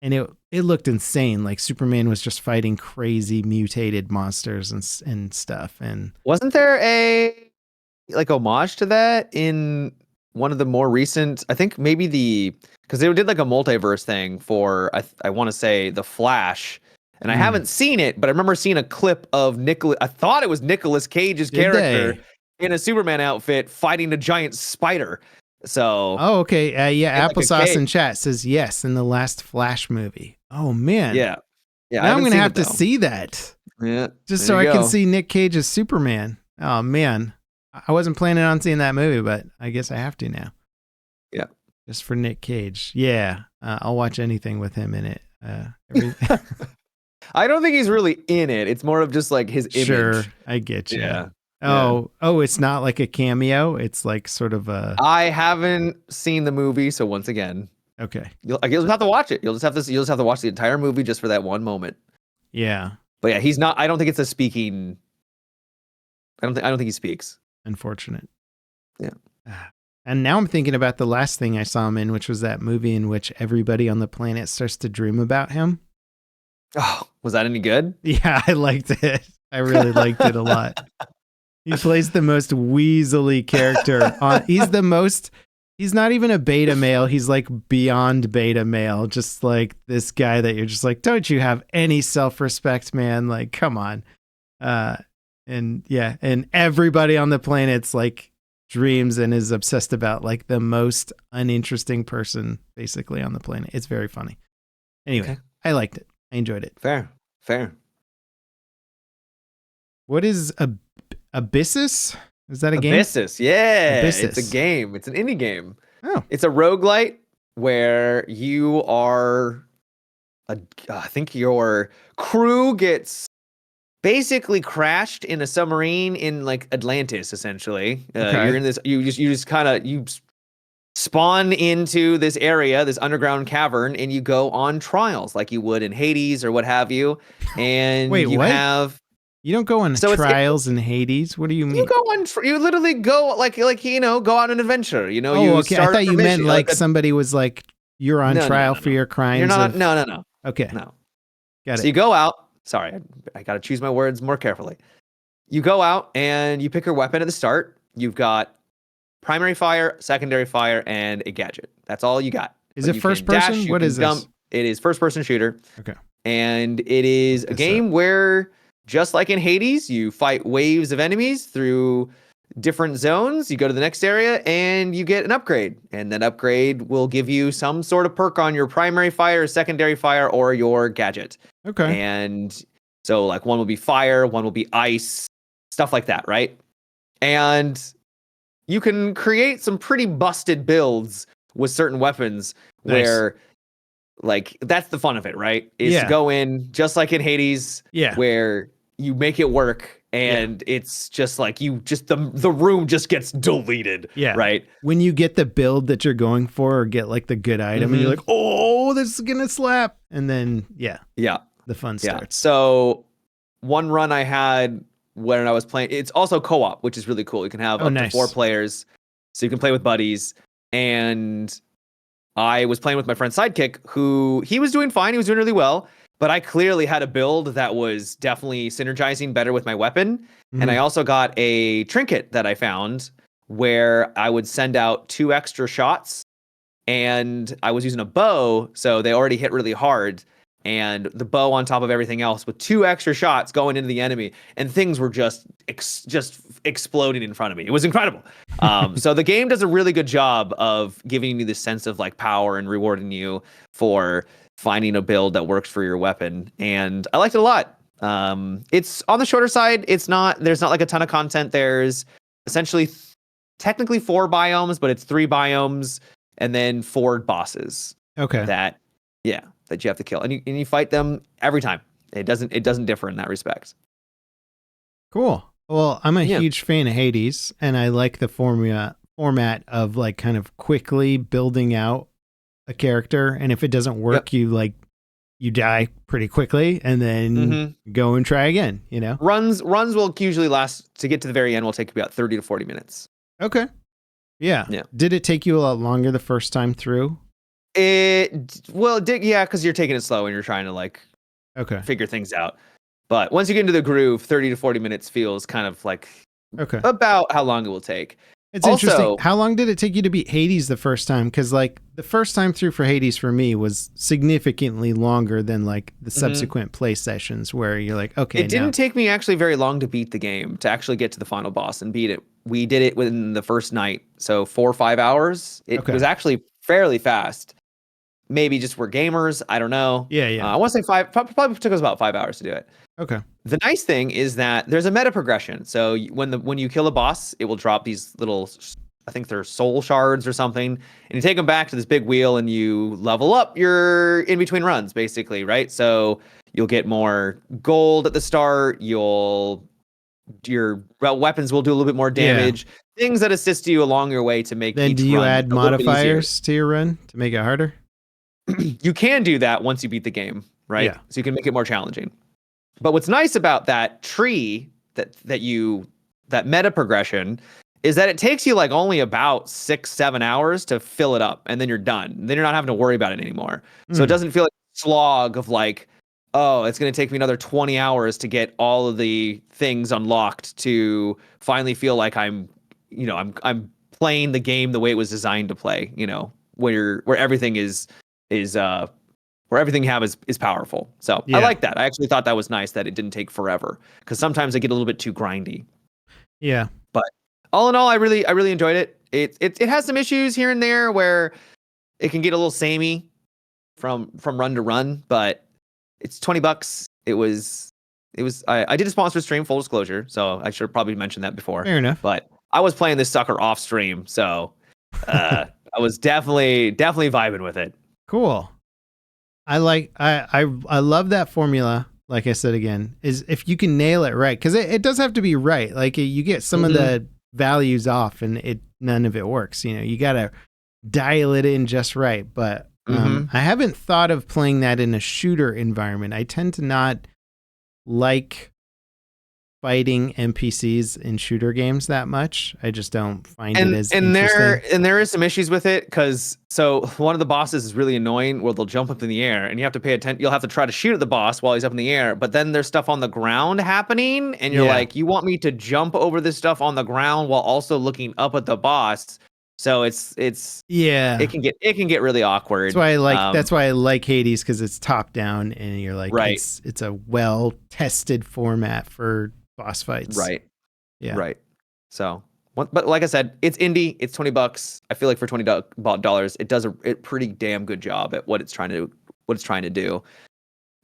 And it looked insane. Like Superman was just fighting crazy mutated monsters and stuff. And wasn't there a like homage to that in one of the more recent? I think maybe because they did like a multiverse thing for I want to say The Flash, and I haven't seen it, but I remember seeing a clip of I thought it was Nicolas Cage's character in a Superman outfit fighting a giant spider. So okay, Applesauce in chat says yes in the last Flash movie. Oh man, yeah. Now I'm gonna have to see that. Yeah, just so I can see Nick Cage as Superman. Oh man, I wasn't planning on seeing that movie, but I guess I have to now. Yeah, just for Nick Cage. Yeah, I'll watch anything with him in it. I don't think he's really in it. It's more of just like his image. Sure, I get you. Yeah. Oh, it's not like a cameo. It's like sort of a. I haven't seen the movie, so once again, okay, you'll have to watch it. You'll just have to watch the entire movie just for that one moment. Yeah, but yeah, he's not. I don't think it's a speaking. I don't think he speaks. Unfortunate. Yeah. And now I'm thinking about the last thing I saw him in, which was that movie in which everybody on the planet starts to dream about him. Oh, was that any good? Yeah, I liked it. I really liked it a lot. He plays the most weaselly character. He's not even a beta male. He's like beyond beta male. Just like this guy that you're just like, don't you have any self-respect, man? Like, come on. And yeah, and everybody on the planet's like dreams and is obsessed about like the most uninteresting person basically on the planet. It's very funny. Anyway, Okay. I liked it. I enjoyed it. Fair. What is Abyssus? Is that a game? Abyssus, yeah. Abyssus. It's a game. It's an indie game. Oh. It's a roguelite where you are I think your crew gets basically crashed in a submarine in like Atlantis, essentially. Okay. You're in this, you just kind of, you spawn into this area, this underground cavern, and you go on trials like you would in Hades or what have you. And Wait, you what? have, You don't go on trials in Hades? What do you mean? you go on, you literally go like, you know, go on an adventure, you know, oh, you okay. I start thought a you meant mission, like somebody was like, you're on trial for your crimes. You're not, no. Okay. No. Got it. So you go out. Sorry, I got to choose my words more carefully. You go out and you pick your weapon at the start. You've got primary fire, secondary fire, and a gadget. That's all you got. Is it first person? What is this? It is first person shooter. Okay. And it is a game where, just like in Hades, you fight waves of enemies through different zones. You go to the next area and you get an upgrade. And that upgrade will give you some sort of perk on your primary fire, secondary fire, or your gadget. Okay. And so like one will be fire, one will be ice, stuff like that, right? And you can create some pretty busted builds with certain weapons where like that's the fun of it, right? Is to go in just like in Hades, where you make it work and it's just like you just the room just gets deleted. Yeah. Right. When you get the build that you're going for or get like the good item and you're like, oh, this is gonna slap. And then the fun starts. So one run I had when I was playing, it's also co-op, which is really cool. You can have up to 4 players, so you can play with buddies. And I was playing with my friend Sidekick, who he was doing fine. He was doing really well. But I clearly had a build that was definitely synergizing better with my weapon. Mm-hmm. And I also got a trinket that I found where I would send out 2 extra shots. And I was using a bow, so they already hit really hard. And the bow on top of everything else with 2 extra shots going into the enemy, and things were just exploding in front of me. It was incredible. So the game does a really good job of giving you this sense of like power and rewarding you for finding a build that works for your weapon. And I liked it a lot. It's on the shorter side. There's not like a ton of content. There's essentially technically 4 biomes, but it's 3 biomes and then 4 bosses. Okay. That you have to kill, and you fight them every time. It doesn't differ in that respect. Cool. Well, I'm a huge fan of Hades, and I like the format of like kind of quickly building out a character, and if it doesn't work, you die pretty quickly, and then go and try again. You know, runs will usually last, to get to the very end, will take about 30 to 40 minutes. Okay. Yeah. Did it take you a lot longer the first time through? Because you're taking it slow and you're trying to like figure things out. But once you get into the groove, 30 to 40 minutes feels kind of like about how long it will take. It's also interesting. How long did it take you to beat Hades the first time? Because like the first time through for Hades for me was significantly longer than like the subsequent play sessions where you're like, okay. It didn't take me actually very long to beat the game, to actually get to the final boss and beat it. We did it within the first night, so 4 or 5 hours. It was actually fairly fast. Maybe just we're gamers. I don't know. I want to say 5. Probably took us about 5 hours to do it. Okay. The nice thing is that there's a meta progression. So when you kill a boss, it will drop these little, I think they're soul shards or something, and you take them back to this big wheel and you level up your in between runs, basically, right? So you'll get more gold at the start. Your weapons will do a little bit more damage. Things that assist you along your way to make. Then do you add modifiers to your run to make it harder? You can do that once you beat the game, right? Yeah. So you can make it more challenging. But what's nice about that tree, that meta progression, is that it takes you like only about 6-7 hours to fill it up, and then you're done. Then you're not having to worry about it anymore. So it doesn't feel like a slog of like, oh, it's going to take me another 20 hours to get all of the things unlocked to finally feel like I'm playing the game the way it was designed to play, where everything is where everything you have is powerful. So I Yeah. like that. I actually thought that was nice that it didn't take forever, because sometimes they get a little bit too grindy. Yeah. But all in all, I really enjoyed it. It has some issues here and there where it can get a little samey from run to run, but it's $20. I did a sponsored stream, full disclosure, so I should probably mention that before. Fair enough. But I was playing this sucker off stream, so I was definitely vibing with it. Cool. I love that formula. Like I said again, is if you can nail it right, because it does have to be right. Like you get some of the values off, and none of it works. You gotta dial it in just right. But I haven't thought of playing that in a shooter environment. I tend to not like fighting NPCs in shooter games that much. I just don't find it as interesting. There is some issues with it, because so one of the bosses is really annoying where they'll jump up in the air and you have to pay attention. You'll have to try to shoot at the boss while he's up in the air, but then there's stuff on the ground happening and you're like, you want me to jump over this stuff on the ground while also looking up at the boss? So it can get really awkward. That's why I like Hades, because it's top down and you're like, right. It's a well tested format for boss fights. Right. Yeah. Right. So, but like I said, it's indie. It's $20. I feel like for $20, it does a pretty damn good job at what it's trying to do.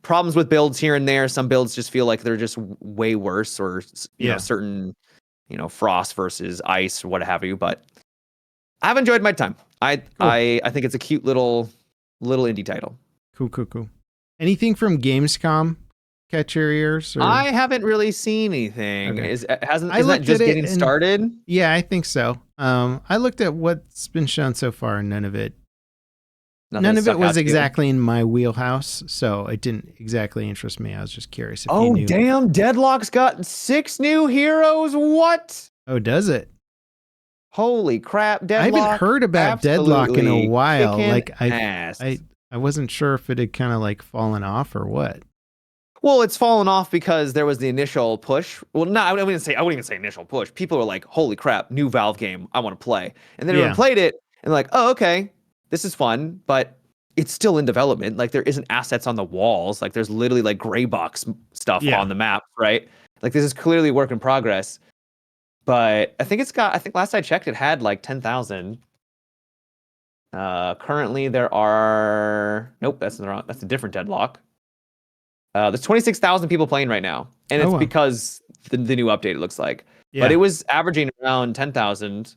Problems with builds here and there. Some builds just feel like they're just way worse, or you know, certain, frost versus ice or what have you. But I've enjoyed my time. I think it's a cute little indie title. Cool. Anything from Gamescom catch your ears? Or? I haven't really seen anything. Okay. Isn't that just getting started? Yeah, I think so. I looked at what's been shown so far, and none of it was exactly in my wheelhouse, so it didn't exactly interest me. I was just curious if you knew. Damn, Deadlock's got 6 new heroes. What? Oh, does it? Holy crap, Deadlock. I haven't heard about Deadlock in a while. Like I wasn't sure if it had kind of like fallen off or what. Well, it's fallen off because there was the initial push. Well, no, I wouldn't even say initial push. People were like, "Holy crap, new Valve game! I want to play." And then everyone played it and like, "Oh, okay, this is fun," but it's still in development. Like there isn't assets on the walls. Like there's literally like gray box stuff on the map, right? Like this is clearly work in progress. But I think last I checked, it had like 10,000. Currently there are that's a different Deadlock. There's 26,000 people playing right now, and it's because the new update, it looks like. Yeah. But it was averaging around 10,000,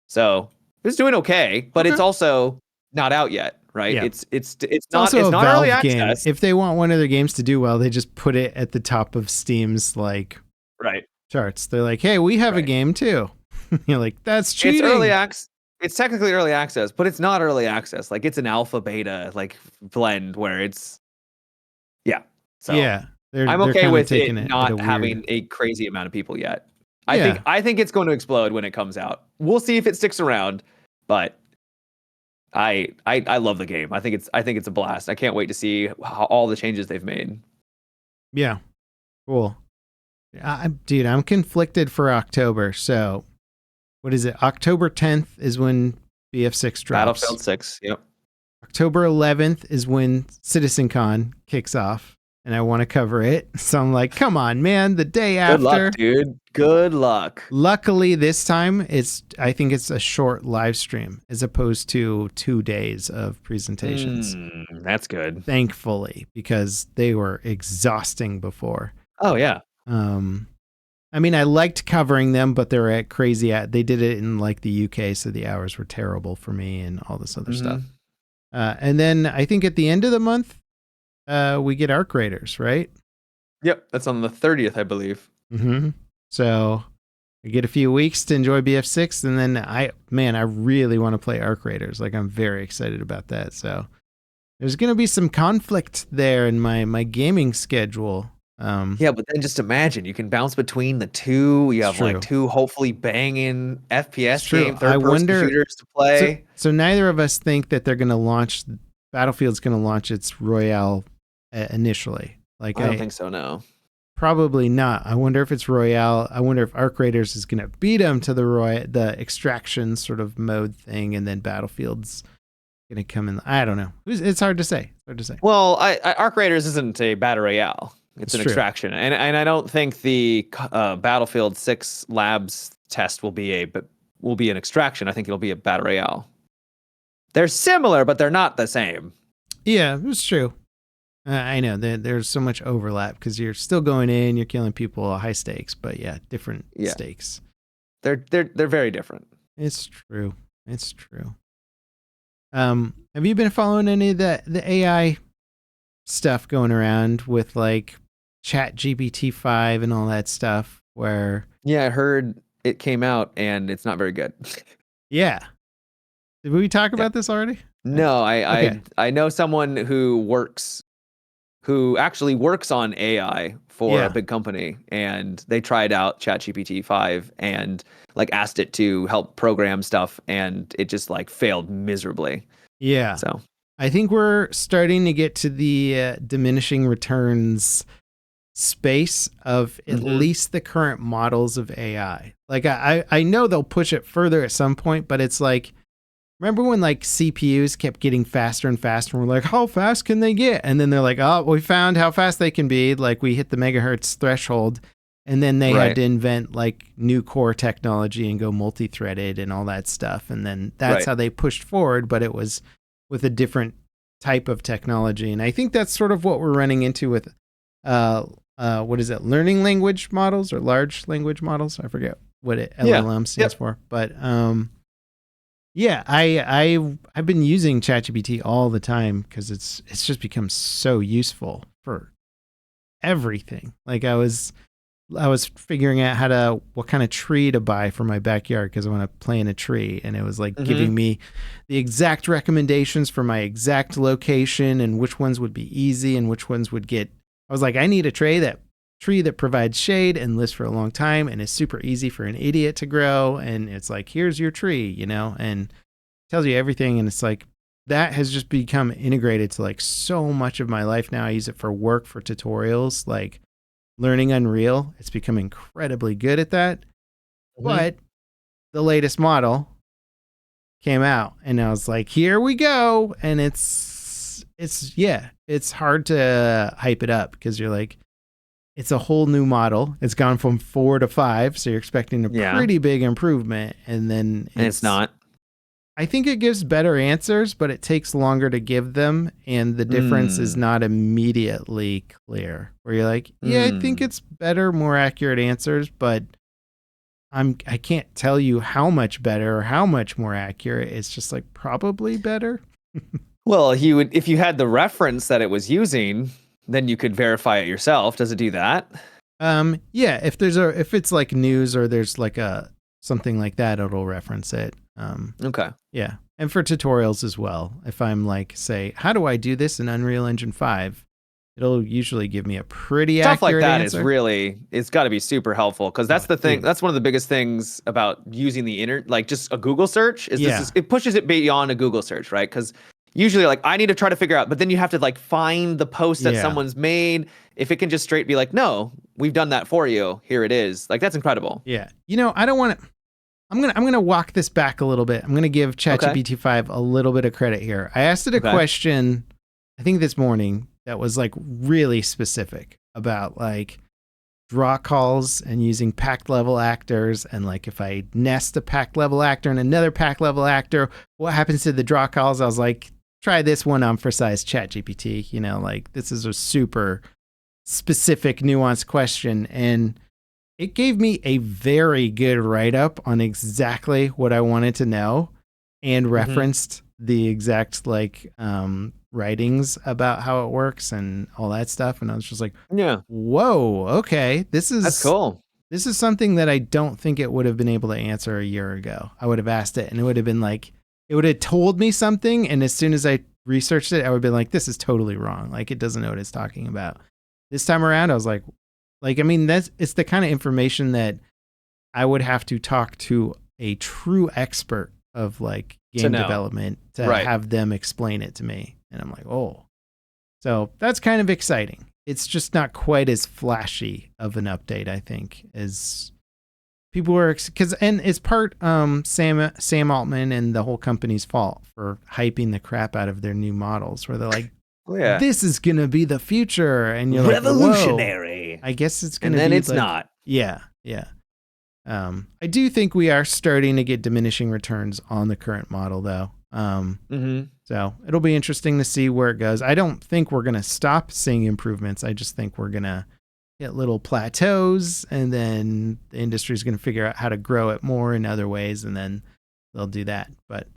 so it's doing okay. But it's also not out yet, right? Yeah. It's not early access. Game. If they want one of their games to do well, they just put it at the top of Steam's charts. They're like, "Hey, we have a game too." You're like, "That's cheating." It's early access. It's technically early access, but it's not early access. Like it's an alpha beta blend where it's. Yeah. So I'm okay with it not having a crazy amount of people yet. I think it's going to explode when it comes out. We'll see if it sticks around, but I love the game. I think it's a blast. I can't wait to see all the changes they've made. Yeah. Cool. Dude, I'm conflicted for October. So what is it? October 10th is when BF6 drops. Battlefield 6. Yep. October 11th is when CitizenCon kicks off, and I want to cover it. So I'm like, come on, man, the day after. Good luck, dude. Good luck. Luckily, this time, I think it's a short live stream as opposed to 2 days of presentations. That's good. Thankfully, because they were exhausting before. Oh, yeah. I mean, I liked covering them, but they're at crazy. They did it in like the UK, so the hours were terrible for me and all this other stuff. And then I think at the end of the month, we get Arc Raiders, right? Yep, that's on the 30th, I believe. Mm-hmm. So I get a few weeks to enjoy BF6, and then I really want to play Arc Raiders. Like I'm very excited about that. So there's going to be some conflict there in my gaming schedule. Yeah, but then just imagine you can bounce between the two. You have like two hopefully banging FPS game third-person shooters to play. So neither of us think that they're going to launch. Battlefield's going to launch its Royale initially. Like I don't think so. No, probably not. I wonder if it's Royale. I wonder if Arc Raiders is going to beat them to the extraction sort of mode thing, and then Battlefield's going to come in. I don't know. It's hard to say. It's hard to say. Well, Arc Raiders isn't a battle royale. It's an true. extraction, and I don't think the Battlefield 6 Labs test will be an extraction. I think it'll be a battle royale. They're similar, but they're not the same. Yeah, it's true. I know there's so much overlap because you're still going in, you're killing people at high stakes, but different stakes. They're very different. It's true. It's true. Have you been following any of the AI stuff going around with like ChatGPT-5 and all that stuff? Where I heard it came out and it's not very good. Yeah. Did we talk about this already? No, I know someone who actually works on AI for a big company, and they tried out ChatGPT-5 and like asked it to help program stuff, and it just like failed miserably. Yeah. So I think we're starting to get to the diminishing returns space of at least the current models of AI. Like I know they'll push it further at some point, but it's like, remember when like CPUs kept getting faster and faster and we're like, how fast can they get? And then they're like, oh, we found how fast they can be. Like we hit the megahertz threshold. And then they had to invent like new core technology and go multi-threaded and all that stuff. And then that's how they pushed forward, but it was with a different type of technology. And I think that's sort of what we're running into with, what is it? Learning language models or large language models? I forget what LLM stands for. But, I've been using ChatGPT all the time because it's just become so useful for everything. Like I was figuring out what kind of tree to buy for my backyard because I want to plant a tree, and it was like giving me the exact recommendations for my exact location and which ones would be easy and which ones would get. I was like, I need a tree that provides shade and lives for a long time and is super easy for an idiot to grow. And it's like, here's your tree, and tells you everything. And it's like, that has just become integrated to like so much of my life now. I use it for work, for tutorials, like learning Unreal. It's become incredibly good at that. But the latest model came out and I was like, here we go. And it's hard to hype it up because you're like, it's a whole new model. It's gone from 4 to 5. So you're expecting a pretty big improvement. And then it's not. I think it gives better answers, but it takes longer to give them. And the difference is not immediately clear where you're like, I think it's better, more accurate answers, but I can't tell you how much better or how much more accurate. It's just like probably better. Well, if you had the reference that it was using, then you could verify it yourself. Does it do that? If it's like news or there's like something like that, it'll reference it. Okay. Yeah. And for tutorials as well. If I'm like, say, how do I do this in Unreal Engine 5? It'll usually give me a pretty stuff accurate like that answer. It's got to be super helpful because that's the thing. That's one of the biggest things about using the internet, like just a Google search it pushes it beyond a Google search, right? Because usually like I need to try to figure out, but then you have to like find the post that someone's made. If it can just straight be like, no, we've done that for you. Here it is. Like that's incredible. Yeah. I don't want to. I'm gonna walk this back a little bit. I'm gonna give ChatGPT 5 a little bit of credit here. I asked it a question, I think this morning, that was like really specific about like draw calls and using packed level actors, and like if I nest a packed level actor and another packed level actor, what happens to the draw calls? I was like, try this one on for size ChatGPT. Like this is a super specific, nuanced question, and it gave me a very good write-up on exactly what I wanted to know and referenced the exact like writings about how it works and all that stuff. And I was just like, whoa, okay. That's cool. This is something that I don't think it would have been able to answer a year ago. I would have asked it and it would have been like, it would have told me something. And as soon as I researched it, I would have been like, this is totally wrong. Like it doesn't know what it's talking about. This time around, I was like, I mean, it's the kind of information that I would have to talk to a true expert of like game development to have them explain it to me. And I'm like, oh, so that's kind of exciting. It's just not quite as flashy of an update, I think, as people were because and it's part Sam Altman and the whole company's fault for hyping the crap out of their new models, where they're like, Yeah. this is gonna be the future, and you're revolutionary. Like, I guess it's gonna and then be it's like, not. Yeah. I do think we are starting to get diminishing returns on the current model, though. So it'll be interesting to see where it goes. I don't think we're gonna stop seeing improvements. I just think we're gonna hit little plateaus, and then the industry is going to figure out how to grow it more in other ways, and then they'll do that. But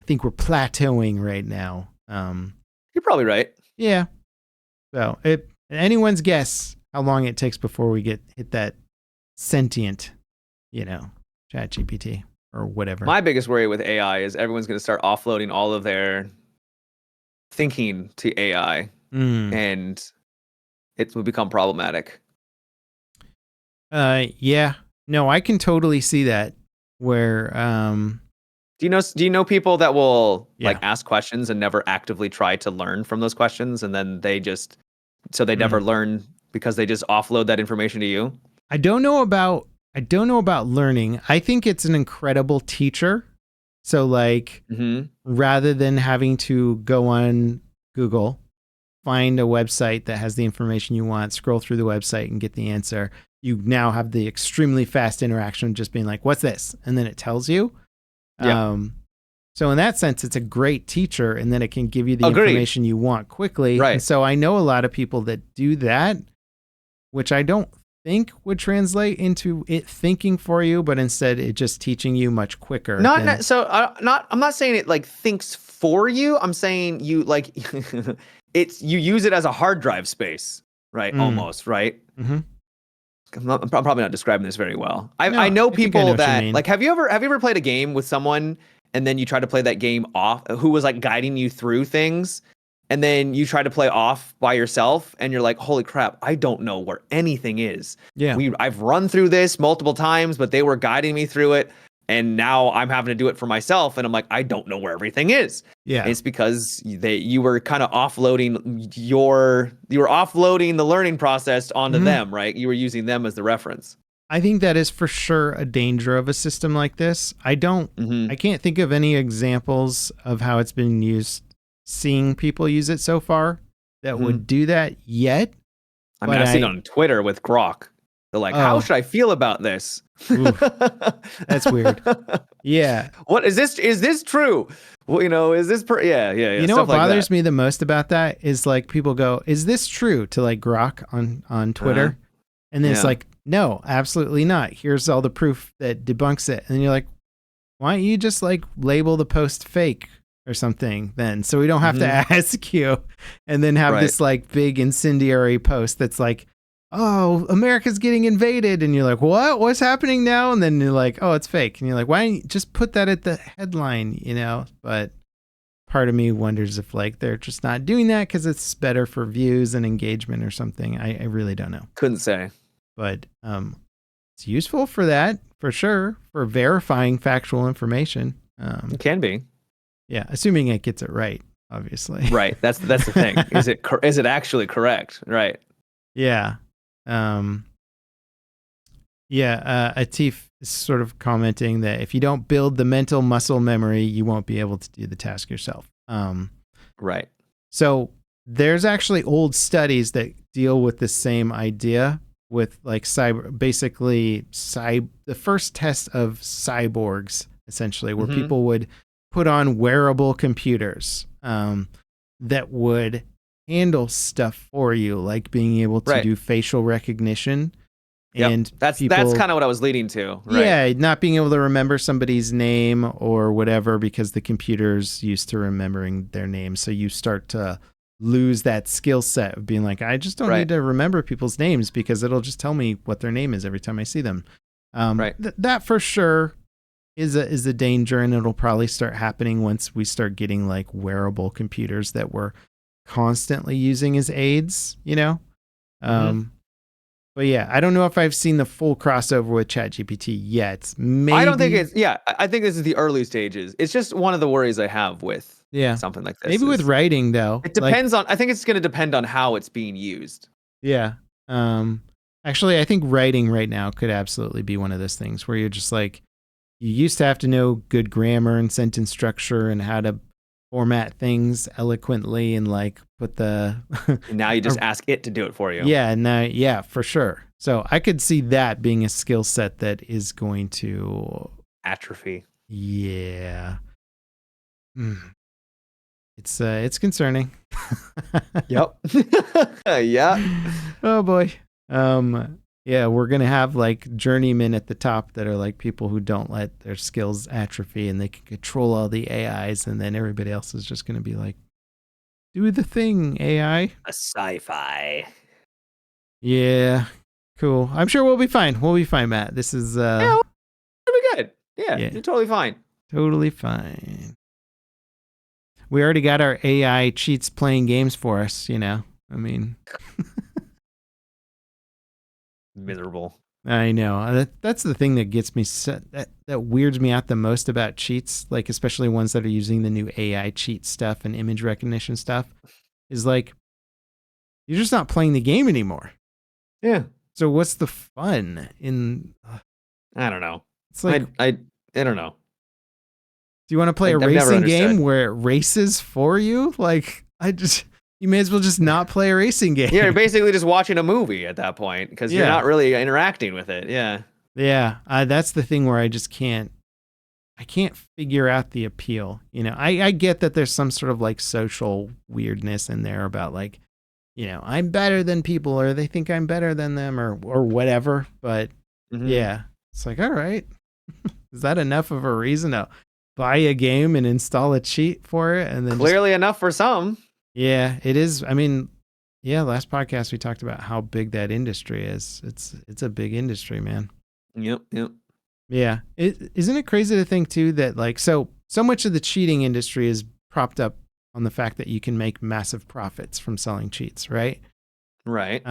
I think we're plateauing right now. You're probably right. Yeah. So anyone's guess how long it takes before we hit that sentient, chat GPT or whatever. My biggest worry with AI is everyone's going to start offloading all of their thinking to AI, and it will become problematic. Yeah. No, I can totally see that. Where do you know people that will like ask questions and never actively try to learn from those questions, and then they never learn because they just offload that information to you? I don't know about learning. I think it's an incredible teacher. So like rather than having to go on Google, find a website that has the information you want, scroll through the website and get the answer, you now have the extremely fast interaction of just being like, what's this? And then it tells you. Yeah. So in that sense, it's a great teacher, and then it can give you the information you want quickly. Right. And so I know a lot of people that do that, which I don't think would translate into it thinking for you, but instead it just teaching you much quicker. I'm not saying it like thinks for you. I'm saying you like you use it as a hard drive space, right? Almost, right? I'm probably not describing this very well. I know people that like, have you ever played a game with someone and then you try to play that game off, who was like guiding you through things, and then you try to play off by yourself and you're like, holy crap, I don't know where anything is. Yeah. I've run through this multiple times, but they were guiding me through it. And now I'm having to do it for myself. And I'm like, I don't know where everything is. Yeah. And it's because you were kind of offloading the learning process onto them, right? You were using them as the reference. I think that is for sure a danger of a system like this. I can't think of any examples of how it's been used, seeing people use it so far that would do that yet. I mean, I've seen it on Twitter with Grok. They're like, how should I feel about this? That's weird. Yeah. What is this? Is this true? Well, is this yeah. You know what bothers me the most about that is like people go, is this true, to like Grok on Twitter? And then it's like, no, absolutely not. Here's all the proof that debunks it. And you're like, why don't you just like label the post fake or something then, so we don't have to ask you, and then have this like big incendiary post that's like, oh, America's getting invaded. And you're like, what? What's happening now? And then you're like, oh, it's fake. And you're like, why don't you just put that at the headline, But part of me wonders if like they're just not doing that because it's better for views and engagement or something. I really don't know. Couldn't say. But it's useful for that, for sure, for verifying factual information. It can be. Yeah, assuming it gets it right, obviously. Right. That's the thing. Is it actually correct? Right. Yeah. Atif is sort of commenting that if you don't build the mental muscle memory, you won't be able to do the task yourself. Right. So there's actually old studies that deal with the same idea with like the first test of cyborgs, essentially, where people would put on wearable computers that would handle stuff for you, like being able to do facial recognition. And that's kind of what I was leading to. Right? Yeah, not being able to remember somebody's name or whatever because the computer's used to remembering their name. So you start to lose that skill set of being like, I just don't need to remember people's names because it'll just tell me what their name is every time I see them. That for sure is a danger, and it'll probably start happening once we start getting like wearable computers that we're constantly using as aids, But yeah, I don't know if I've seen the full crossover with ChatGPT yet. Maybe. I don't think I think this is the early stages. It's just one of the worries I have with something like this. Maybe with writing though. It depends I think it's going to depend on how it's being used. Yeah. Actually, I think writing right now could absolutely be one of those things where you're just like, you used to have to know good grammar and sentence structure and how to format things eloquently and like put the And now you just ask it to do it for you. yeah, for sure. So I could see that being a skill set that is going to atrophy. Yeah. It's concerning. Yep. Yeah. Oh boy. Yeah, we're gonna have like journeymen at the top that are like people who don't let their skills atrophy and they can control all the AIs, and then everybody else is just gonna be like, do the thing, AI. A sci-fi. Yeah. Cool. I'm sure we'll be fine. We'll be fine, Matt. This is Yeah, we'll be good. Yeah, you're totally fine. Totally fine. We already got our AI cheats playing games for us, you know. I mean, miserable. I know. That's the thing that gets me that weirds me out the most about cheats, like especially ones that are using the new AI cheat stuff and image recognition stuff, is like you're just not playing the game anymore. Yeah. So what's the fun in? I don't know. It's like I don't know. Do you want to play a racing game where it races for you? Like you may as well just not play a racing game. Yeah, you're basically just watching a movie at that point because you're not really interacting with it. Yeah. Yeah. That's the thing where I can't figure out the appeal. You know, I get that there's some sort of like social weirdness in there about like, you know, I'm better than people or they think I'm better than them or whatever. But yeah, it's like, all right, is that enough of a reason to buy a game and install a cheat for it? And then clearly enough for some. Yeah, it is. I mean, yeah, last podcast we talked about how big that industry is. It's a big industry, man. Yep. Yeah. Isn't it crazy to think too that like so much of the cheating industry is propped up on the fact that you can make massive profits from selling cheats, right? Right.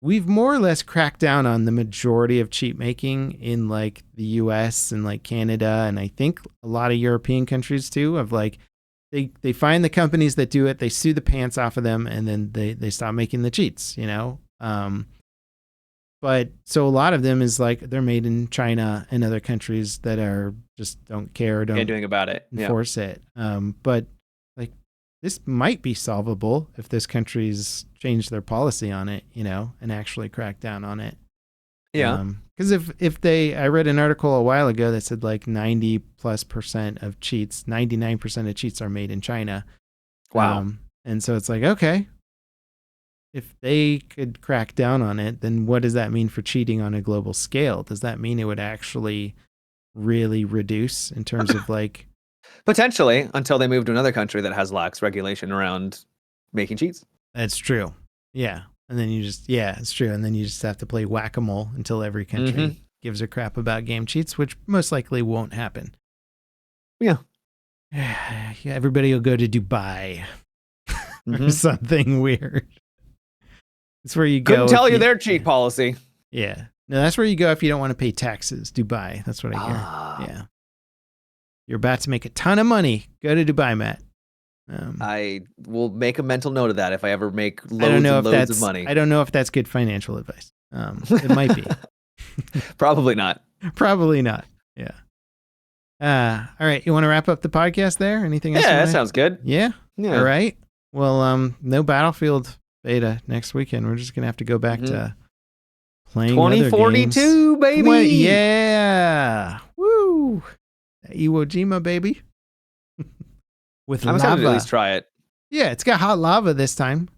We've more or less cracked down on the majority of cheat making in like the US and like Canada and I think a lot of European countries too of like they find the companies that do it, they sue the pants off of them, and then they stop making the cheats, you know? But so a lot of them is like they're made in China and other countries that are just don't care, don't doing about it, enforce it. But like this might be solvable if this countries change their policy on it, you know, and actually crack down on it. Yeah. Because I read an article a while ago that said like 90+% of cheats, 99% of cheats are made in China. Wow. And so it's like, okay, if they could crack down on it, then what does that mean for cheating on a global scale? Does that mean it would actually really reduce in terms of like potentially until they move to another country that has lax regulation around making cheats? That's true. Yeah. And then it's true. And then you just have to play whack-a-mole until every country gives a crap about game cheats, which most likely won't happen. Yeah. Yeah, everybody will go to Dubai or something weird. It's where you go. Couldn't tell you their cheat policy. Yeah. No, that's where you go if you don't want to pay taxes. Dubai. That's what I hear. Yeah. You're about to make a ton of money. Go to Dubai, Matt. I will make a mental note of that if I ever make loads of money. I don't know if that's good financial advice. It might be. Probably not. Probably not. Yeah. All right. You want to wrap up the podcast there? Anything else? Yeah, that sounds good. Yeah. Yeah. All right. Well, no Battlefield beta next weekend. We're just gonna have to go back to playing 2042, baby. Yeah. Woo. Iwo Jima, baby. With I'm excited to at least try it. Yeah, it's got hot lava this time.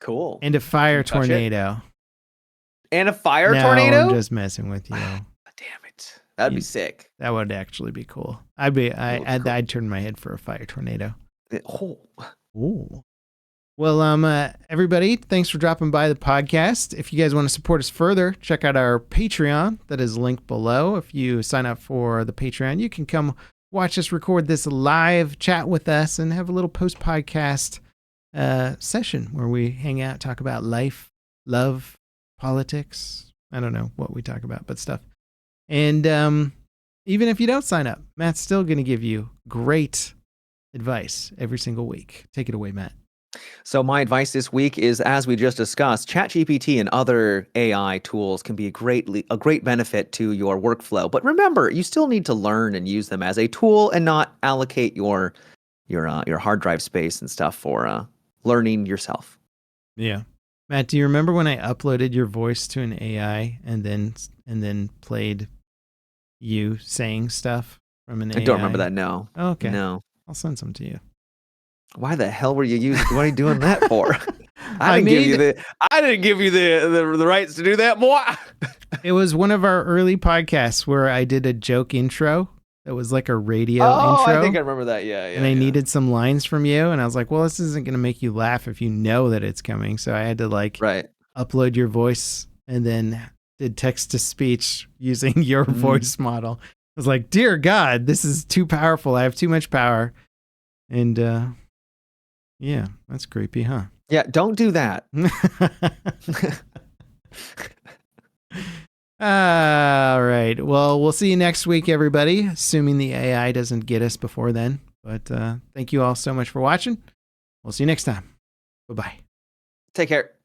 Cool. And a fire tornado. And a fire tornado? I'm just messing with you. Damn it. That'd be sick. That would actually be cool. I'd turn my head for a fire tornado. Ooh. Well, everybody, thanks for dropping by the podcast. If you guys want to support us further, check out our Patreon. That is linked below. If you sign up for the Patreon, you can come watch us record this live, chat with us, and have a little post-podcast session where we hang out, talk about life, love, politics. I don't know what we talk about, but stuff. And even if you don't sign up, Matt's still going to give you great advice every single week. Take it away, Matt. So my advice this week is, as we just discussed, ChatGPT and other AI tools can be a great benefit to your workflow. But remember, you still need to learn and use them as a tool and not allocate your hard drive space and stuff for learning yourself. Yeah. Matt, do you remember when I uploaded your voice to an AI and then played you saying stuff from an AI? I don't remember that. No. Oh, okay. No. I'll send some to you. Why the hell were you using? What are you doing that for? I didn't give you the rights to do that, boy. It was one of our early podcasts where I did a joke intro. That was like a radio intro. I think I remember that. Yeah. And I needed some lines from you, and I was like, "Well, this isn't going to make you laugh if you know that it's coming." So I had to upload your voice and then did text to speech using your voice model. I was like, "Dear God, this is too powerful. I have too much power." And yeah, that's creepy, huh? Yeah, don't do that. All right. Well, we'll see you next week, everybody, assuming the AI doesn't get us before then. But thank you all so much for watching. We'll see you next time. Bye-bye. Take care.